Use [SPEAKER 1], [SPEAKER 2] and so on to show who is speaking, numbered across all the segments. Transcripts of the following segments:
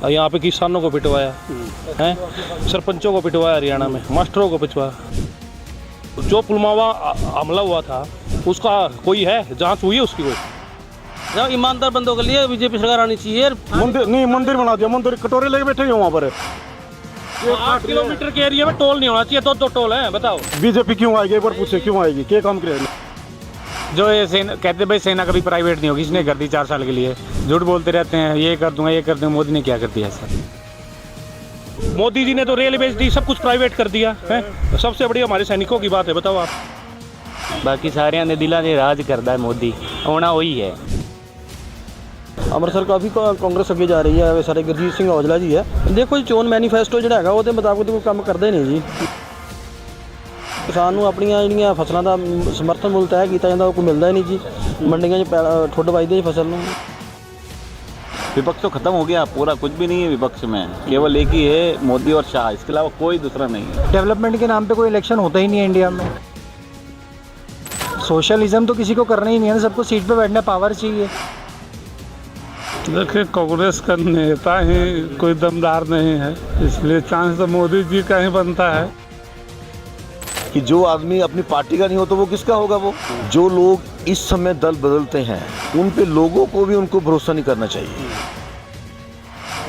[SPEAKER 1] यहाँ पे किसानों को पिटवाया है, सरपंचों को पिटवाया, हरियाणा में मास्टरों को पिटवाया। जो पुलवामा हमला हुआ था उसका कोई है, जांच हुई है उसकी कोई?
[SPEAKER 2] जब ईमानदार बंदों के लिए बीजेपी सरकार आनी चाहिए।
[SPEAKER 1] मंदिर नहीं, मंदिर बना दिया, मंदिर कटोरे लेके बैठे वहाँ पर। 8 किलोमीटर के एरिया में टोल नहीं होना चाहिए, दो टोल हैं, बताओ बीजेपी क्यों आएगी? एक बार पूछे क्यों आएगी, क्या काम करेगी?
[SPEAKER 3] जो ये सेना कहते भाई सेना कभी प्राइवेट नहीं होगी, इसने कर दी 4 साल के लिए, झूठ बोलते रहते हैं, ये कर दूंगा ये कर दूंगा। मोदी ने क्या कर दिया सर?
[SPEAKER 1] मोदी जी ने तो रेल बेच दी, सब कुछ प्राइवेट कर दिया है। सबसे बड़ी हमारे सैनिकों की बात है, बताओ आप।
[SPEAKER 3] बाकी सारे ने दिलों ने राज करता है मोदी, होना वही है।
[SPEAKER 2] ਅੰਮ੍ਰਿਤਸਰ ਕਾਫੀ ਕਾਂਗਰਸ ਅੱਗੇ ਜਾ ਰਹੀ ਹੈ। ਸਾਡੇ ਗੁਰਜੀਤ ਸਿੰਘ ਔਜਲਾ ਜੀ ਹੈ। ਦੇਖੋ ਜੀ, ਚੋਣ ਮੈਨੀਫੈਸਟੋ ਜਿਹੜਾ ਹੈਗਾ ਉਹਦੇ ਮੁਤਾਬਕ ਕੋਈ ਕੰਮ ਕਰਦੇ ਨਹੀਂ ਜੀ। ਕਿਸਾਨ ਨੂੰ ਆਪਣੀਆਂ ਜਿਹੜੀਆਂ ਫਸਲਾਂ ਦਾ ਸਮਰਥਨ ਮੁੱਲ ਤੈਅ ਕੀਤਾ ਜਾਂਦਾ, ਉਹ ਕੋਈ ਮਿਲਦਾ ਹੀ ਨਹੀਂ ਜੀ। ਮੰਡੀਆਂ 'ਚ ਠੁੱਡ ਵੱਜਦੇ ਫਸਲ ਨੂੰ।
[SPEAKER 4] विपक्ष तो खत्म हो गया पूरा, कुछ भी नहीं है विपक्ष में, केवल एक ही है मोदी और शाह, इसके अलावा कोई दूसरा नहीं है।
[SPEAKER 5] डेवलपमेंट के नाम पे कोई इलेक्शन होता ही नहीं है इंडिया में। सोशलिज्म तो किसी को करना ही नहीं है, सबको सीट पे बैठने पावर चाहिए।
[SPEAKER 6] देखिए, कांग्रेस का नेता ही कोई दमदार नहीं है, इसलिए चांस तो मोदी जी का ही बनता है।
[SPEAKER 7] कि जो आदमी अपनी पार्टी का नहीं हो तो वो किसका होगा? वो जो लोग इस समय दल बदलते हैं उन पे लोगों को भी उनको भरोसा नहीं करना चाहिए।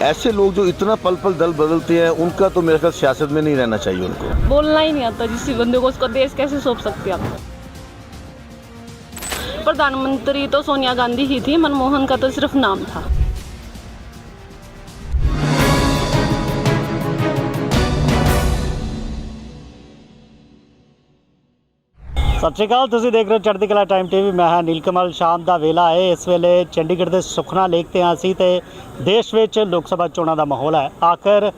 [SPEAKER 7] ऐसे लोग जो इतना पल पल दल बदलते हैं उनका तो मेरे ख्याल सियासत में नहीं रहना चाहिए। उनको
[SPEAKER 8] बोलना ही नहीं आता जिस बंदे को, उसका देश कैसे सौंप सकते आप? प्रधानमंत्री तो सोनिया गांधी ही थी, मनमोहन का तो सिर्फ नाम था।
[SPEAKER 5] ਸਤਿ ਸ਼੍ਰੀ ਅਕਾਲ, ਤੁਸੀਂ ਦੇਖ ਰਹੇ ਹੋ ਚੜ੍ਹਦੀ ਕਲਾ ਟਾਈਮ ਟੀਵੀ। ਮੈਂ ਹਾਂ ਨੀਲਕਮਲ। ਸ਼ਾਮ ਦਾ ਵੇਲਾ ਹੈ, ਇਸ ਵੇਲੇ ਚੰਡੀਗੜ੍ਹ ਦੇ ਸੁਖਨਾ ਲੇਕ 'ਤੇ ਹਾਂ ਅਸੀਂ, ਤੇ ਦੇਸ਼ ਵਿੱਚ ਲੋਕ ਸਭਾ ਚੋਣਾਂ ਦਾ ਮਾਹੌਲ ਹੈ। ਆਖਰ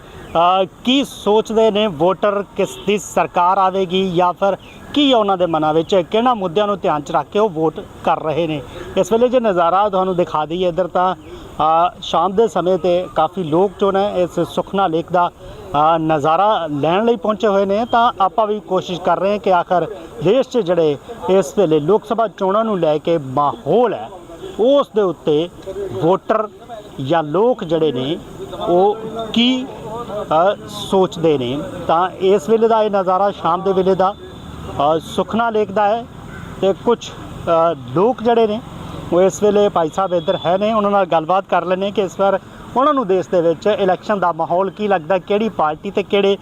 [SPEAKER 5] ਕੀ ਸੋਚਦੇ ਨੇ ਵੋਟਰ, ਕਿਸ ਦੀ ਸਰਕਾਰ ਆਵੇਗੀ ਜਾਂ ਫਿਰ ਕੀ ਉਹਨਾਂ ਦੇ ਮਨਾਂ ਵਿੱਚ ਕਿਹਨਾਂ ਮੁੱਦਿਆਂ ਨੂੰ ਧਿਆਨ 'ਚ ਰੱਖ ਕੇ ਉਹ ਵੋਟ ਕਰ ਰਹੇ ਨੇ। ਇਸ ਵੇਲੇ ਜੇ ਨਜ਼ਾਰਾ ਤੁਹਾਨੂੰ ਦਿਖਾ ਦਈਏ ਇੱਧਰ, ਤਾਂ ਸ਼ਾਮ ਦੇ ਸਮੇਂ 'ਤੇ ਕਾਫੀ ਲੋਕ ਜੋ ਨੇ ਇਸ ਸੁਖਨਾ ਲੇਕ ਦਾ ਨਜ਼ਾਰਾ ਲੈਣ ਲਈ ਪਹੁੰਚੇ ਹੋਏ ਨੇ। ਤਾਂ ਆਪਾਂ ਵੀ ਕੋਸ਼ਿਸ਼ ਕਰ ਰਹੇ ਹਾਂ ਕਿ ਆਖਰ ਦੇਸ਼ 'ਚ ਜਿਹੜੇ ਇਸ ਵੇਲੇ ਲੋਕ ਸਭਾ ਚੋਣਾਂ ਨੂੰ ਲੈ ਕੇ ਮਾਹੌਲ ਹੈ ਉਸ ਦੇ ਉੱਤੇ ਵੋਟਰ ਜਾਂ ਲੋਕ ਜਿਹੜੇ ਨੇ ਉਹ ਕੀ ਸੋਚਦੇ ਨੇ। ਤਾਂ ਇਸ ਵੇਲੇ ਦਾ ਇਹ ਨਜ਼ਾਰਾ ਸ਼ਾਮ ਦੇ ਵੇਲੇ ਦਾ ਸੁਖਨਾ ਲੇਕ ਦਾ ਹੈ, ਤੇ ਕੁਝ ਲੋਕ ਜਿਹੜੇ ਨੇ ਉਹ ਇਸ ਵੇਲੇ ਭਾਈ ਸਾਹਿਬ ਇੱਧਰ ਹੈ ਨੇ, ਉਹਨਾਂ ਨਾਲ ਗੱਲਬਾਤ ਕਰ ਲੈਂਦੇ ਕਿ ਇਸ ਵਾਰ ਉਹਨਾਂ ਨੂੰ ਦੇਸ਼ ਦੇ ਵਿੱਚ ਇਲੈਕਸ਼ਨ ਦਾ ਮਾਹੌਲ ਕੀ ਲੱਗਦਾ, ਕਿਹੜੀ ਪਾਰਟੀ ਤੇ ਕਿਹੜੇ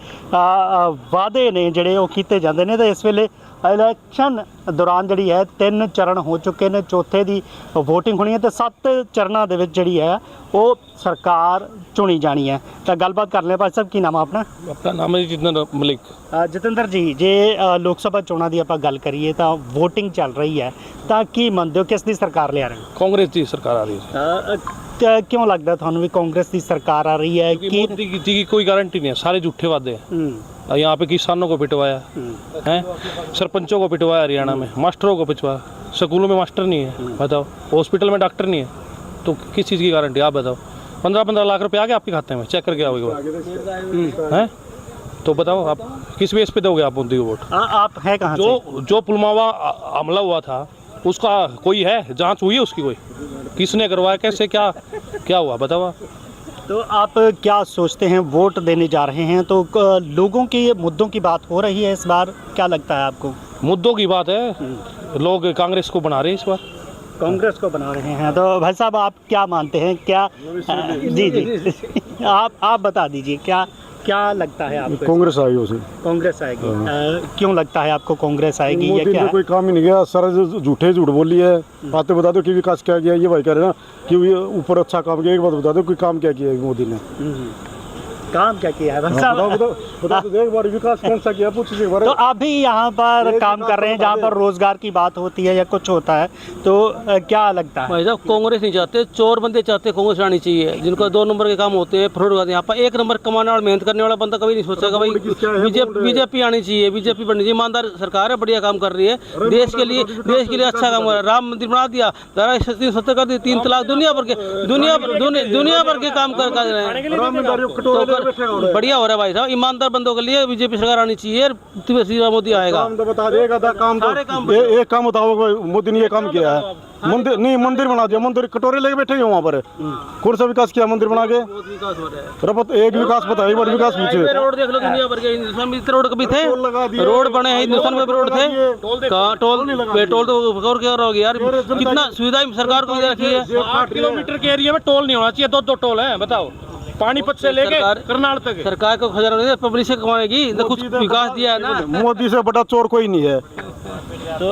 [SPEAKER 5] ਵਾਅਦੇ ਨੇ ਜਿਹੜੇ ਉਹ ਕੀਤੇ ਜਾਂਦੇ ਨੇ। ਤਾਂ ਇਸ ਵੇਲੇ ਇਲੈਕਸ਼ਨ ਦੌਰਾਨ ਜਿਹੜੀ ਹੈ 3 ਚਰਨ ਹੋ ਚੁੱਕੇ ਨੇ, ਚੌਥੇ ਦੀ ਵੋਟਿੰਗ ਹੋਣੀ ਹੈ ਤੇ 7 ਚਰਨਾਂ ਦੇ ਵਿੱਚ ਜਿਹੜੀ ਹੈ ਉਹ ਸਰਕਾਰ ਚੁਣੀ ਜਾਣੀ ਹੈ। ਤਾਂ ਗੱਲਬਾਤ ਕਰ ਲਿਆ। ਭਾਈ ਸਾਹਿਬ, ਕੀ ਨਾਮ ਹੈ ਆਪਣਾ?
[SPEAKER 1] ਆਪਣਾ ਨਾਮ ਹੈ ਜਤਿੰਦਰ ਮਲਿਕ।
[SPEAKER 5] ਜਤਿੰਦਰ ਜੀ, ਜੇ ਲੋਕ ਸਭਾ ਚੋਣਾਂ ਦੀ ਆਪਾਂ ਗੱਲ ਕਰੀਏ ਤਾਂ ਵੋਟਿੰਗ ਚੱਲ ਰਹੀ ਹੈ, ਤਾਂ ਕੀ ਮੰਨਦੇ ਹੋ ਕਿਸ ਦੀ ਸਰਕਾਰ ਲਿਆ ਰਹੇ?
[SPEAKER 1] ਕਾਂਗਰਸ ਦੀ ਸਰਕਾਰ ਆ ਰਹੀ ਹੈ।
[SPEAKER 5] क्यों लगता है थानू भी कांग्रेस की सरकार आ रही है? कि
[SPEAKER 1] मोदी जी की कोई गारंटी नहीं है, सारे झूठे वादे हैं। यहाँ पे किसानों को पिटवाया है, सरपंचों को पिटवाया, हरियाणा में मास्टरों को पिटवाया, स्कूलों में मास्टर नहीं है, बताओ, हॉस्पिटल में डॉक्टर नहीं है, तो किस चीज़ की गारंटी आप बताओ? 15-15 लाख रुपए आ गए आपके खाते में, चेक करके आओगे हैं, तो बताओ आप किस बेस पे दोगे आप मोदी को वोट?
[SPEAKER 5] आप है कहाँ
[SPEAKER 1] जो पुलवामा हमला हुआ था उसका कोई है, जांच हुई है उसकी कोई? किसने करवाया, कैसे, क्या हुआ, बताओ आप।
[SPEAKER 5] तो आप क्या सोचते हैं, वोट देने जा रहे हैं तो लोगों के मुद्दों की बात हो रही है इस बार, क्या लगता है आपको?
[SPEAKER 1] मुद्दों की बात है, लोग कांग्रेस को बना रहे हैं इस बार,
[SPEAKER 5] कांग्रेस को बना रहे हैं। तो भाई साहब, आप क्या मानते हैं, क्या जी आप बता दीजिए, क्या लगता है आपको?
[SPEAKER 1] कांग्रेस आएगी उसे,
[SPEAKER 5] कांग्रेस आएगी। क्यों लगता है आपको कांग्रेस आएगी?
[SPEAKER 1] मोदी ने कोई काम ही नहीं किया, सारा झूठ बोली है। बातें बता दो कि विकास क्या किया, ये भाई कह रहे हैं ना कि ऊपर अच्छा काम किया, एक बात बता दो कोई काम क्या किया मोदी ने?
[SPEAKER 5] काम क्या किया है?
[SPEAKER 1] बताओ एक बार, विकास कौन सा किया पूछिए।
[SPEAKER 5] तो आप भी यहाँ पर काम कर रहे हैं जहाँ पर रोजगार की बात होती है या कुछ होता है, तो क्या लगता है?
[SPEAKER 2] भाई साहब, कांग्रेस नहीं चाहते, चोर बंदे चाहते कांग्रेस आनी चाहिए, जिनको 2 नंबर के काम होते हैं, फ्रॉड करते हैं। यहाँ पर 1 नंबर कमाने वाला, मेहनत करने वाला बंदा कभी नहीं सोचेगा भाई बीजेपी आनी चाहिए, बीजेपी बननी चाहिए। ईमानदार सरकार है, बढ़िया काम कर रही है, देश के लिए अच्छा काम कर रहा है। राम मंदिर बना दिया, 370 कर दी, 3 तलाक, दुनिया भर के काम कर रहे हैं। बढ़िया हो रहा है भाई साहब, ईमानदार बंदों के लिए बीजेपी सरकार आनी चाहिए। मोदी आएगा
[SPEAKER 9] काम तो बता देगा काम
[SPEAKER 2] सारे
[SPEAKER 9] तो
[SPEAKER 2] काम
[SPEAKER 9] एक काम बताओ मोदी ने ये काम किया है, मंदिर नहीं मंदिर बना दिया, मंदिर कटोरे लेके बैठे वहाँ पर, कौन सा विकास किया मंदिर बना के?
[SPEAKER 2] विकास हो रहा है।
[SPEAKER 9] रपत एक विकास बताओ, एक बार विकास पूछे।
[SPEAKER 2] रोड देख लो, दुनिया भर के हिंदुस्तान में इतने रोड कभी थे, रोड बने हैं हिंदुस्तान में, रोड थे कहाँ? टोल पेट्रोल तो और क्या हो गया यार, कितना सुविधा सरकार को रखी है।
[SPEAKER 1] 8 किलोमीटर के एरिया में टोल नहीं होना चाहिए, दो टोल है बताओ, पानीपत से लेके करनाल तक।
[SPEAKER 2] सरकार को खजाना नहीं, पब्लिक से कमाएगी, तो कुछ विकास दिया है ना।
[SPEAKER 9] मोदी से बड़ा चोर कोई नहीं है।
[SPEAKER 5] तो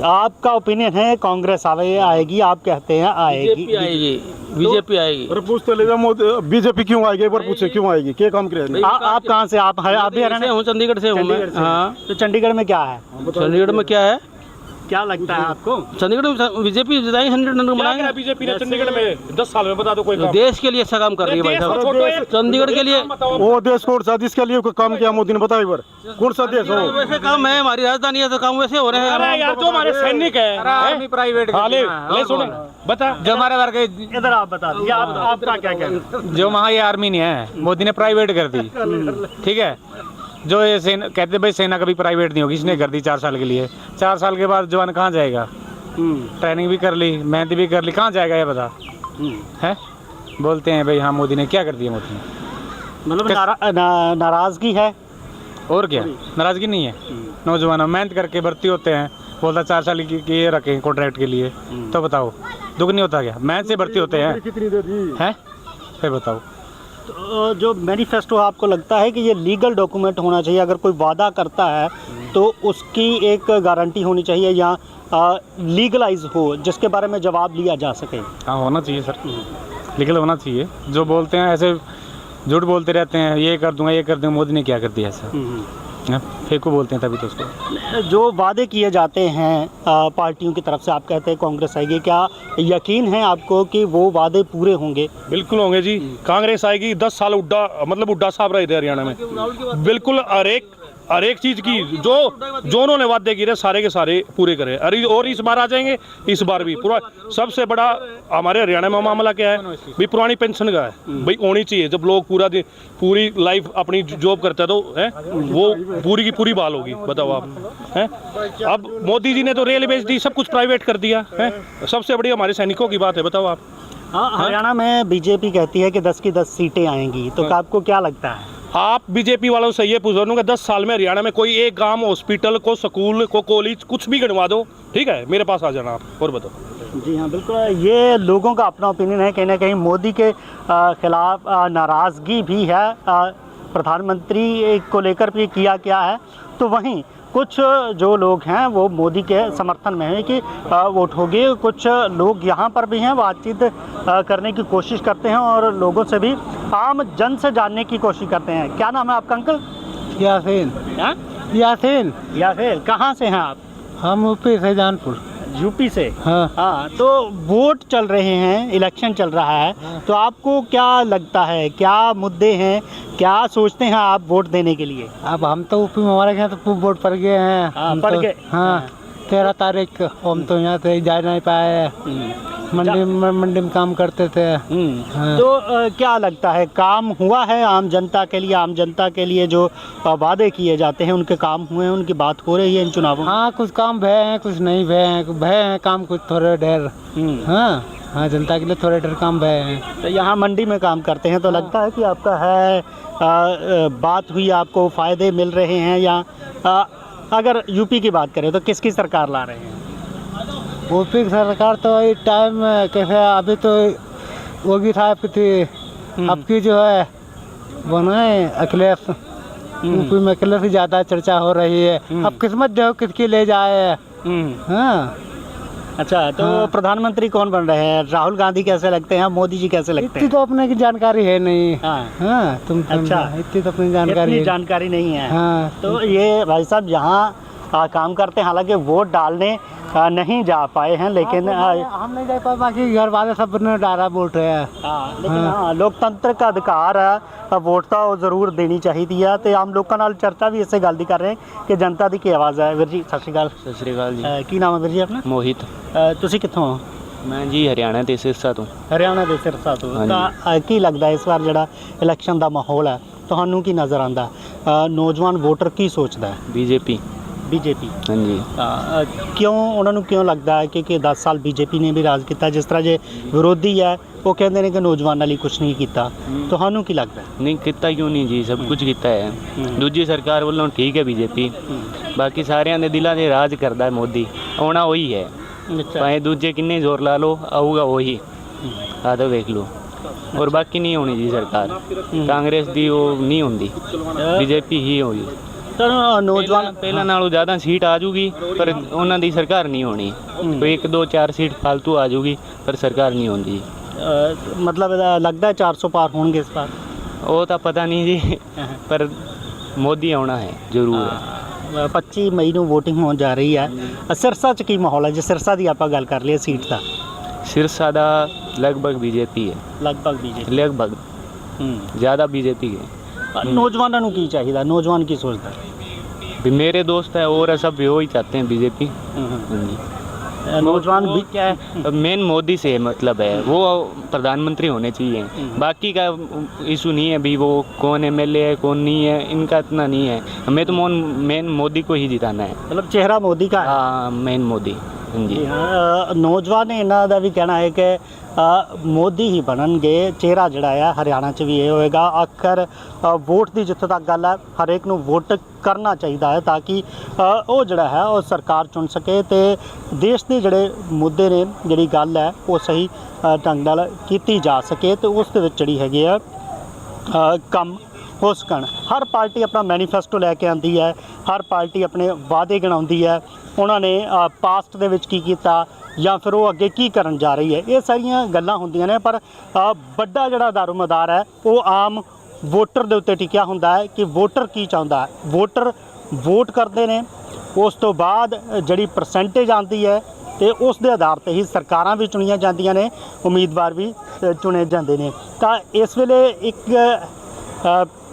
[SPEAKER 5] आपका ओपिनियन है कांग्रेस आएगी, आप कहते हैं आएगी,
[SPEAKER 2] बीजेपी आएगी।
[SPEAKER 9] अरे पूछते ले मोदी बीजेपी क्यों आएगी, एक बार पूछे क्यों आएगी, क्या काम करे?
[SPEAKER 5] आप कहाँ से? आप भी हरियाणा
[SPEAKER 2] हूँ, चंडीगढ़ से हूँ मैं। हाँ,
[SPEAKER 5] तो चंडीगढ़ में क्या है?
[SPEAKER 2] चंडीगढ़ में क्या है,
[SPEAKER 5] क्या लगता है आपको?
[SPEAKER 2] चंडीगढ़ में बीजेपी जिताएंगे, 100 टन बनाएंगे
[SPEAKER 1] बीजेपी ने चंडीगढ़ में 10 साल में, बता दो कोई काम।
[SPEAKER 2] देश के लिए अच्छा काम कर रही है भाई साहब, चंडीगढ़ के लिए।
[SPEAKER 9] वो देश कौन सा जिसके लिए काम किया मोदी ने, बताओ एक बार कौन सा देश हो?
[SPEAKER 2] वैसे काम है, हमारी राजधानी है तो काम वैसे हो रहे हैं।
[SPEAKER 1] अरे यार, जो हमारे सैनिक है
[SPEAKER 3] आर्मी प्राइवेट
[SPEAKER 1] ले सुनो बता,
[SPEAKER 3] जो हमारे वर्ग
[SPEAKER 5] इधर आप बता दीजिए, आपका क्या कहना है?
[SPEAKER 3] जो वहाँ ये आर्मी नहीं है, मोदी ने प्राइवेट कर दी, ठीक है। जो ये सेना कहते भाई सेना कभी प्राइवेट नहीं होगी, इसने कर दी 4 साल के लिए। 4 साल के बाद जवान कहाँ जाएगा? ट्रेनिंग भी कर ली, मेहनत भी कर ली, कहाँ जाएगा ये बता? है बोलते हैं भाई हाँ मोदी ने क्या कर दिया, मोदी ने
[SPEAKER 5] मतलब नाराजगी है
[SPEAKER 3] और क्या? नाराजगी नहीं है, नौजवान मेहनत करके भर्ती होते हैं, बोलता 4 साल की ये रखे कॉन्ट्रैक्ट के लिए, तो बताओ दुख नहीं होता क्या? मेहनत से भर्ती होते हैं, हैं? फिर बताओ।
[SPEAKER 5] तो जो मैनिफेस्टो आपको लगता है कि ये लीगल डॉक्यूमेंट होना चाहिए, अगर कोई वादा करता है तो उसकी एक गारंटी होनी चाहिए या लीगलाइज हो, जिसके बारे में जवाब लिया जा सके?
[SPEAKER 3] हाँ होना चाहिए सर, लीगल होना चाहिए। जो बोलते हैं ऐसे झूठ बोलते रहते हैं, ये कर दूंगा ये कर दूंगा, मोदी ने क्या कर दिया ऐसा? फेक को बोलते हैं तभी तो उसको।
[SPEAKER 5] जो वादे किए जाते हैं पार्टियों की तरफ से, आप कहते हैं कांग्रेस आएगी, क्या यकीन है आपको कि वो वादे पूरे होंगे?
[SPEAKER 1] बिल्कुल होंगे जी। कांग्रेस आएगी, 10 साल हुड्डा साहब रहे थे हरियाणा में, बिल्कुल हर एक चीज की जो उन्होंने वादे किए सारे के सारे पूरे करे। अरे और इस बार आ जाएंगे, इस बार भी पूरा। सबसे बड़ा हमारे हरियाणा में मामला क्या है भाई, पुरानी पेंशन का है भाई, होनी चाहिए। जब लोग पूरी लाइफ अपनी जॉब करते हैं तो है वो पूरी की पूरी बहाल होगी, बताओ आप हैं। अब मोदी जी ने तो रेल बेच दी, सब कुछ प्राइवेट कर दिया है। सबसे बड़ी हमारे सैनिकों की बात है, बताओ आप।
[SPEAKER 5] हाँ, हरियाणा में बीजेपी कहती है कि 10 की 10 सीटें आएंगी, तो आपको क्या लगता है?
[SPEAKER 1] आप बीजेपी वालों से ये पूछो कि 10 साल में हरियाणा में कोई एक गांव, हॉस्पिटल को, स्कूल को, कॉलेज कुछ भी गिनवा दो, ठीक है, मेरे पास आ जाना आप और बताओ।
[SPEAKER 5] जी हाँ, बिल्कुल। ये लोगों का अपना ओपिनियन है, कहीं ना कहीं मोदी के खिलाफ नाराज़गी भी है, प्रधानमंत्री को लेकर भी किया क्या है। तो वहीं कुछ जो लोग हैं वो मोदी के समर्थन में है कि वोट होगी। कुछ लोग यहाँ पर भी हैं, बातचीत करने की कोशिश करते हैं और लोगों से भी, आम जन से जानने की कोशिश करते हैं। क्या नाम है आपका अंकल?
[SPEAKER 10] यासीन।
[SPEAKER 5] यासीन, कहाँ से हैं आप?
[SPEAKER 10] हम यूपी से, जानपुर।
[SPEAKER 5] यूपी से?
[SPEAKER 10] हाँ।
[SPEAKER 5] तो वोट चल रहे हैं, इलेक्शन चल रहा है, तो आपको क्या लगता है, क्या मुद्दे हैं, क्या सोचते हैं आप वोट देने के लिए?
[SPEAKER 10] अब हम तो यूपी में हमारे यहाँ तो वोट पड़ गए हैं।
[SPEAKER 5] पड़ गए?
[SPEAKER 10] हाँ, 13 तारीख हम तो यहाँ से जा नहीं पाए, मंडी में काम करते थे।
[SPEAKER 5] तो क्या लगता है, काम हुआ है आम जनता के लिए? आम जनता के लिए जो वादे किए जाते हैं उनके काम हुए हैं, उनकी बात हो रही है इन चुनावों में?
[SPEAKER 10] हाँ, कुछ काम भय हैं, कुछ नहीं भय हैं काम, कुछ थोड़े ढेर। हाँ, जनता के लिए थोड़े ढेर काम भय हैं।
[SPEAKER 5] तो यहाँ मंडी में काम करते हैं, तो लगता है कि आपका है बात हुई, आपको फ़ायदे मिल रहे हैं? या अगर यूपी की बात करें तो किसकी सरकार ला रहे हैं?
[SPEAKER 10] यूपी की सरकार तो इस टाइम कैसे, अभी तो योगी साहब की थी, अब की जो है वो नहीं अखिलेश, यूपी में अखिलेश की ज़्यादा चर्चा हो रही है। अब किस्मत जो किसकी ले जाए। हाँ।
[SPEAKER 5] अच्छा, तो प्रधानमंत्री कौन बन रहे हैं? राहुल गांधी कैसे लगते हैं, मोदी जी कैसे लगते हैं?
[SPEAKER 10] इतनी तो अपने की जानकारी है नहीं। हाँ, तुम
[SPEAKER 5] अच्छा,
[SPEAKER 10] इतनी तो अपनी जानकारी
[SPEAKER 5] नहीं है।
[SPEAKER 10] हाँ।
[SPEAKER 5] तो ये भाई साहब यहाँ काम करते हैं, हालांकि वोट डालने नहीं जा पाए हैं, लेकिन
[SPEAKER 10] हम नहीं जा पाए, बाकी घर वाले सब ने डाला वोट है।
[SPEAKER 5] लेकिन हाँ, लोकतंत्र का अधिकार है, वोट तो जरूर देनी चाहिए। तो आम लोगों नाल चर्चा भी इसे गल कर रहे हैं कि जनता की आवाज़ है। वीर जी सत श्री अकाल।
[SPEAKER 2] सत श्री अकाल जी।
[SPEAKER 5] की नाम है वीर जी अपना?
[SPEAKER 2] मोहित।
[SPEAKER 5] तुसी कित्थों हो?
[SPEAKER 3] मैं जी हरियाणा ਦੇ ਸਿਰਸਾ ਤੋਂ
[SPEAKER 5] ਹਰਿਆਣਾ ਦੇ ਸਿਰਸਾ ਤੋਂ ਤਾਂ ਕੀ ਲੱਗਦਾ ਇਸ ਵਾਰ ਜਿਹੜਾ ਇਲੈਕਸ਼ਨ ਦਾ ਮਾਹੌਲ ਹੈ ਤੁਹਾਨੂੰ ਕੀ ਨਜ਼ਰ ਆਉਂਦਾ ਨੌਜਵਾਨ ਵੋਟਰ ਕੀ ਸੋਚਦਾ ਹੈ
[SPEAKER 3] ਬੀਜੇਪੀ
[SPEAKER 5] ਬੀਜੇਪੀ
[SPEAKER 3] ਹਾਂਜੀ
[SPEAKER 5] ਕਿਉਂ ਉਹਨਾਂ ਨੂੰ ਕਿਉਂ ਲੱਗਦਾ ਹੈ ਕਿ 10 ਸਾਲ ਬੀਜੇਪੀ ਨੇ ਵੀ ਰਾਜ ਕੀਤਾ ਜਿਸ ਤਰ੍ਹਾਂ ਜੇ ਵਿਰੋਧੀ ਹੈ ਉਹ ਕਹਿੰਦੇ ਨੇ ਕਿ ਨੌਜਵਾਨਾਂ ਲਈ ਕੁਝ ਨਹੀਂ ਕੀਤਾ ਤੁਹਾਨੂੰ ਕੀ ਲੱਗਦਾ
[SPEAKER 3] ਨਹੀਂ ਕੀਤਾ ਕਿਉਂ ਨਹੀਂ ਜੀ ਸਭ ਕੁਝ ਕੀਤਾ ਹੈ ਦੂਜੀ ਸਰਕਾਰ ਵੱਲੋਂ ਠੀਕ ਹੈ ਬੀਜੇਪੀ ਬਾਕੀ ਸਾਰਿਆਂ ਦੇ ਦਿਲਾਂ 'ਤੇ ਰਾਜ ਕਰਦਾ ਹੈ ਮੋਦੀ ਆਉਣਾ ਉਹੀ ਹੈ ਭਾਵੇਂ ਦੂਜੇ ਕਿੰਨੇ ਜ਼ੋਰ ਲਾ ਲਓ ਆਊਗਾ ਉਹੀ ਆ ਤਾਂ ਵੇਖ ਲਓ ਔਰ ਬਾਕੀ ਨਹੀਂ ਹੋਣੀ ਜੀ ਸਰਕਾਰ ਕਾਂਗਰਸ ਦੀ ਉਹ ਨਹੀਂ ਹੁੰਦੀ ਬੀਜੇਪੀ ਹੀ ਹੋਈ
[SPEAKER 5] ਤਾਂ ਨੌਜਵਾਨ
[SPEAKER 3] ਪਹਿਲਾਂ ਨਾਲੋਂ ਜ਼ਿਆਦਾ ਸੀਟ ਆ ਜੂਗੀ ਪਰ ਉਹਨਾਂ ਦੀ ਸਰਕਾਰ ਨਹੀਂ ਹੋਣੀ ਕੋਈ 1 2 4 ਸੀਟ ਫालतू ਆ ਜੂਗੀ ਪਰ ਸਰਕਾਰ ਨਹੀਂ ਹੁੰਦੀ
[SPEAKER 5] ਮਤਲਬ ਲੱਗਦਾ 400 ਪਾਰ ਹੋਣਗੇ ਇਸ ਵਾਰ
[SPEAKER 3] ਉਹ ਤਾਂ ਪਤਾ ਨਹੀਂ ਜੀ ਪਰ ਮੋਦੀ ਆਉਣਾ ਹੈ ਜ਼ਰੂਰ
[SPEAKER 5] 25 ਮਈ ਨੂੰ VOTING ਹੋਣ ਜਾ ਰਹੀ ਹੈ ਸਿਰਸਾ 'ਚ ਕੀ ਮਾਹੌਲ ਹੈ ਜੇ ਸਿਰਸਾ ਦੀ ਆਪਾਂ ਗੱਲ ਕਰ ਲਈਏ ਸੀਟ ਦਾ
[SPEAKER 3] ਸਿਰਸਾ ਦਾ ਲਗਭਗ ਬੀਜੇਪੀ ਹੈ
[SPEAKER 5] ਲਗਭਗ ਬੀਜੇਪੀ
[SPEAKER 3] ਲਗਭਗ ਜ਼ਿਆਦਾ ਬੀਜੇਪੀ ਹੈ
[SPEAKER 5] ਨੌਜਵਾਨਾਂ ਨੂੰ ਕੀ ਚਾਹੀਦਾ ਨੌਜਵਾਨ ਕੀ ਸੋਚਦਾ
[SPEAKER 3] भी मेरे दोस्त है और सब वो ही चाहते हैं बीजेपी
[SPEAKER 5] नौजवान भी
[SPEAKER 3] क्या है मेन मोदी से मतलब है वो प्रधानमंत्री होने चाहिए बाकी का इशू नहीं है भी वो कौन एमएलए है कौन नहीं है इनका इतना नहीं है हमें तो मेन मोदी को ही जिताना है
[SPEAKER 5] मतलब चेहरा मोदी का है
[SPEAKER 3] हाँ मेन मोदी जी
[SPEAKER 5] ਨੌਜਵਾਨ ਨੇ ਇਹਨਾਂ ਦਾ ਵੀ ਕਹਿਣਾ ਹੈ ਕਿ ਮੋਦੀ ਹੀ ਬਣਨਗੇ ਚਿਹਰਾ ਜਿਹੜਾ ਹੈ ਹਰਿਆਣਾ 'ਚ ਵੀ ਇਹ ਹੋਏਗਾ ਆਖਰ ਵੋਟ ਦੀ ਜਿੱਥੇ ਤੱਕ ਗੱਲ ਹੈ ਹਰੇਕ ਨੂੰ ਵੋਟ ਕਰਨਾ ਚਾਹੀਦਾ ਹੈ ਤਾਂ ਕਿ ਉਹ ਜਿਹੜਾ ਹੈ ਉਹ ਸਰਕਾਰ ਚੁਣ ਸਕੇ ਤੇ ਦੇਸ਼ ਦੇ ਜਿਹੜੇ ਮੁੱਦੇ ਨੇ ਜਿਹੜੀ ਗੱਲ ਹੈ ਉਹ ਸਹੀ ਢੰਗ ਨਾਲ ਕੀਤੀ ਜਾ ਸਕੇ ਤੇ ਉਸ ਦੇ ਵਿੱਚ ਜਿਹੜੀ ਹੈਗੀ ਆ ਕੰਮ ਹੋ ਸਕਣ ਹਰ ਪਾਰਟੀ ਆਪਣਾ ਮੈਨੀਫੈਸਟੋ ਲੈ ਕੇ ਆਉਂਦੀ ਹੈ ਹਰ ਪਾਰਟੀ ਆਪਣੇ ਵਾਅਦੇ ਗਿਣਾਉਂਦੀ ਹੈ ਉਹਨਾਂ ਨੇ ਪਾਸਟ ਦੇ ਵਿੱਚ ਕੀ ਕੀਤਾ ਜਾਂ ਫਿਰ ਉਹ ਅੱਗੇ ਕੀ ਕਰਨ ਜਾ ਰਹੀ ਹੈ ਇਹ ਸਾਰੀਆਂ ਗੱਲਾਂ ਹੁੰਦੀਆਂ ਨੇ ਪਰ ਵੱਡਾ ਜਿਹੜਾ ਦਾਰੋਮਦਾਰ ਹੈ ਉਹ ਆਮ ਵੋਟਰ ਦੇ ਉੱਤੇ ਟਿਕਿਆ ਹੁੰਦਾ ਹੈ ਕਿ ਵੋਟਰ ਕੀ ਚਾਹੁੰਦਾ ਹੈ ਵੋਟਰ ਵੋਟ ਕਰਦੇ ਨੇ ਉਸ ਤੋਂ ਬਾਅਦ ਜਿਹੜੀ ਪਰਸੈਂਟੇਜ ਆਉਂਦੀ ਹੈ ਤੇ ਉਸ ਦੇ ਆਧਾਰ ਤੇ ਹੀ ਸਰਕਾਰਾਂ ਵੀ ਚੁਣੀਆਂ ਜਾਂਦੀਆਂ ਨੇ ਉਮੀਦਵਾਰ ਵੀ ਚੁਣੇ ਜਾਂਦੇ ਨੇ ਤਾਂ ਇਸ ਵੇਲੇ ਇੱਕ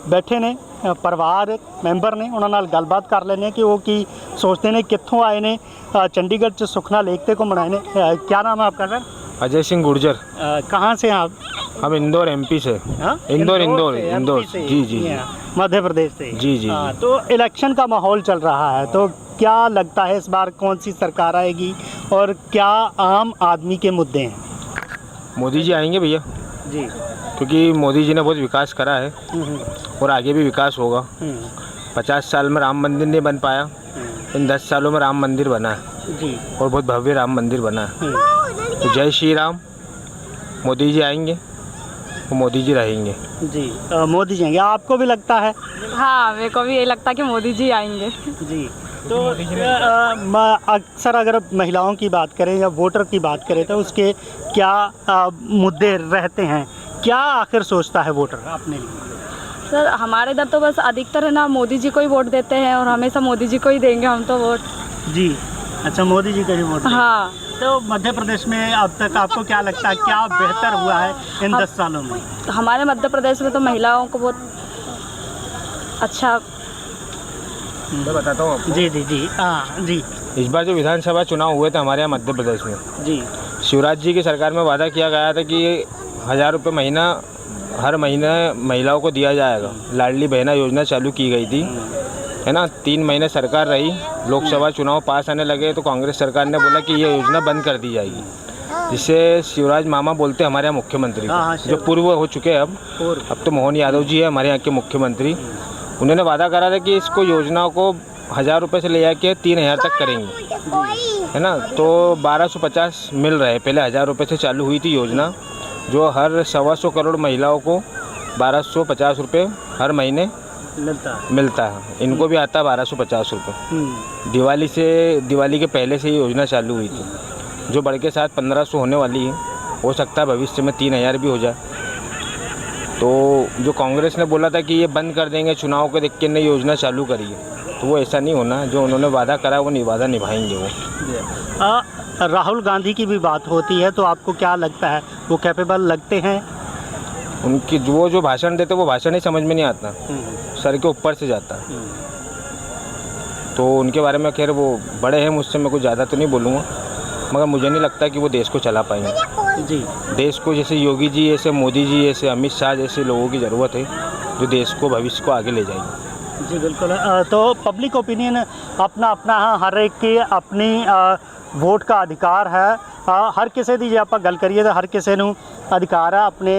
[SPEAKER 5] ਬੈਠੇ ਨੇ ਪਰਿਵਾਰ ਮੈਂਬਰ ਨੇ ਉਹਨਾਂ ਨਾਲ ਗੱਲਬਾਤ ਕਰ ਲੈਂਦੇ ਕਿ ਉਹ ਕੀ सोचते हैं कितों आए ने चंडीगढ़ च सुखना लेक ते घूमना आए ने क्या नाम है आपका सर
[SPEAKER 1] अजय सिंह गुर्जर
[SPEAKER 5] कहाँ से हैं आप
[SPEAKER 1] हम इंदौर एमपी से इंदौर
[SPEAKER 5] से
[SPEAKER 1] जी जी
[SPEAKER 5] मध्य प्रदेश से
[SPEAKER 1] जी जी
[SPEAKER 5] तो इलेक्शन का माहौल चल रहा है तो क्या लगता है इस बार कौन सी सरकार आएगी और क्या आम आदमी के मुद्दे हैं
[SPEAKER 1] मोदी जी आएंगे भैया
[SPEAKER 5] जी
[SPEAKER 1] क्योंकि मोदी जी ने बहुत विकास करा है और आगे भी विकास होगा 50 साल में राम मंदिर नहीं बन पाया इन 10 सालों में राम मंदिर बना है
[SPEAKER 5] जी
[SPEAKER 1] और बहुत भव्य राम मंदिर बना है तो जय श्री राम मोदी जी आएंगे और मोदी जी रहेंगे
[SPEAKER 5] जी मोदी जी आएंगे आपको भी लगता है
[SPEAKER 8] हाँ मेरे को भी यही लगता है कि मोदी जी आएंगे
[SPEAKER 5] जी तो अक्सर अगर महिलाओं की बात करें या वोटर की बात करें तो उसके क्या मुद्दे रहते हैं क्या आखिर सोचता है वोटर अपने लिए
[SPEAKER 8] सर हमारे इधर तो बस अधिकतर है ना मोदी जी को ही वोट देते हैं और हमेशा मोदी जी को ही देंगे हम तो वोट
[SPEAKER 5] जी अच्छा मोदी जी का ही वोट
[SPEAKER 8] हाँ
[SPEAKER 5] तो मध्य प्रदेश में अब तक आपको क्या लगता है क्या बेहतर हुआ है इन 10 सालों में
[SPEAKER 8] हमारे मध्य प्रदेश में तो महिलाओं को बहुत अच्छा
[SPEAKER 1] मैं बताता हूँ आपको
[SPEAKER 5] जी जी जी हाँ जी
[SPEAKER 1] इस बार जो विधानसभा चुनाव हुए थे हमारे यहाँ मध्य प्रदेश में
[SPEAKER 5] जी
[SPEAKER 1] शिवराज जी की सरकार में वादा किया गया था कि 1000 रुपये महीना हर महीने महिलाओं को दिया जाएगा लाडली बहना योजना चालू की गई थी है ना 3 महीने सरकार रही लोकसभा चुनाव पास आने लगे तो कांग्रेस सरकार ने बोला कि ये योजना बंद कर दी जाएगी जिसे शिवराज मामा बोलते हैं हमारे यहाँ मुख्यमंत्री जो पूर्व हो चुके हैं अब तो मोहन यादव जी है हमारे यहाँ के मुख्यमंत्री उन्होंने वादा करा था कि इसको योजनाओं को 1000 रुपये से ले जाके 3000 तक करेंगे है ना तो 1250 मिल रहे पहले 1000 रुपये से चालू हुई थी योजना जो हर 125 करोड़ महिलाओं को 1250 रुपये हर महीने मिलता है इनको भी आता है 1250 रुपये दिवाली के पहले से ये योजना चालू हुई थी जो बढ़ के साथ 1500 होने वाली है हो सकता है भविष्य में 3000 भी हो जाए तो जो कांग्रेस ने बोला था कि ये बंद कर देंगे चुनाव को देख के नई योजना चालू करी है तो वो ऐसा नहीं होना जो उन्होंने वादा करा वो वादा निभाएंगे वो
[SPEAKER 5] राहुल गांधी की भी बात होती है तो आपको क्या लगता है वो कैपेबल लगते हैं
[SPEAKER 1] उनकी वो जो भाषण देते वो भाषण ही समझ में नहीं आता सर के ऊपर से जाता तो उनके बारे में खैर वो बड़े हैं मुझसे मैं कुछ ज़्यादा तो नहीं बोलूँगा
[SPEAKER 11] मगर मुझे नहीं लगता कि वो देश को चला पाएंगे।
[SPEAKER 5] जी
[SPEAKER 11] देश को जैसे योगी जी, ऐसे मोदी जी, ऐसे अमित शाह जैसे लोगों की ज़रूरत है जो देश को, भविष्य को आगे ले जाएंगे।
[SPEAKER 5] जी बिल्कुल। तो पब्लिक ओपिनियन अपना अपना है, हर एक की अपनी वोट का अधिकार है। हर किसी की जे आप गल करिए तो हर किसी ਨੂੰ अधिकार है अपने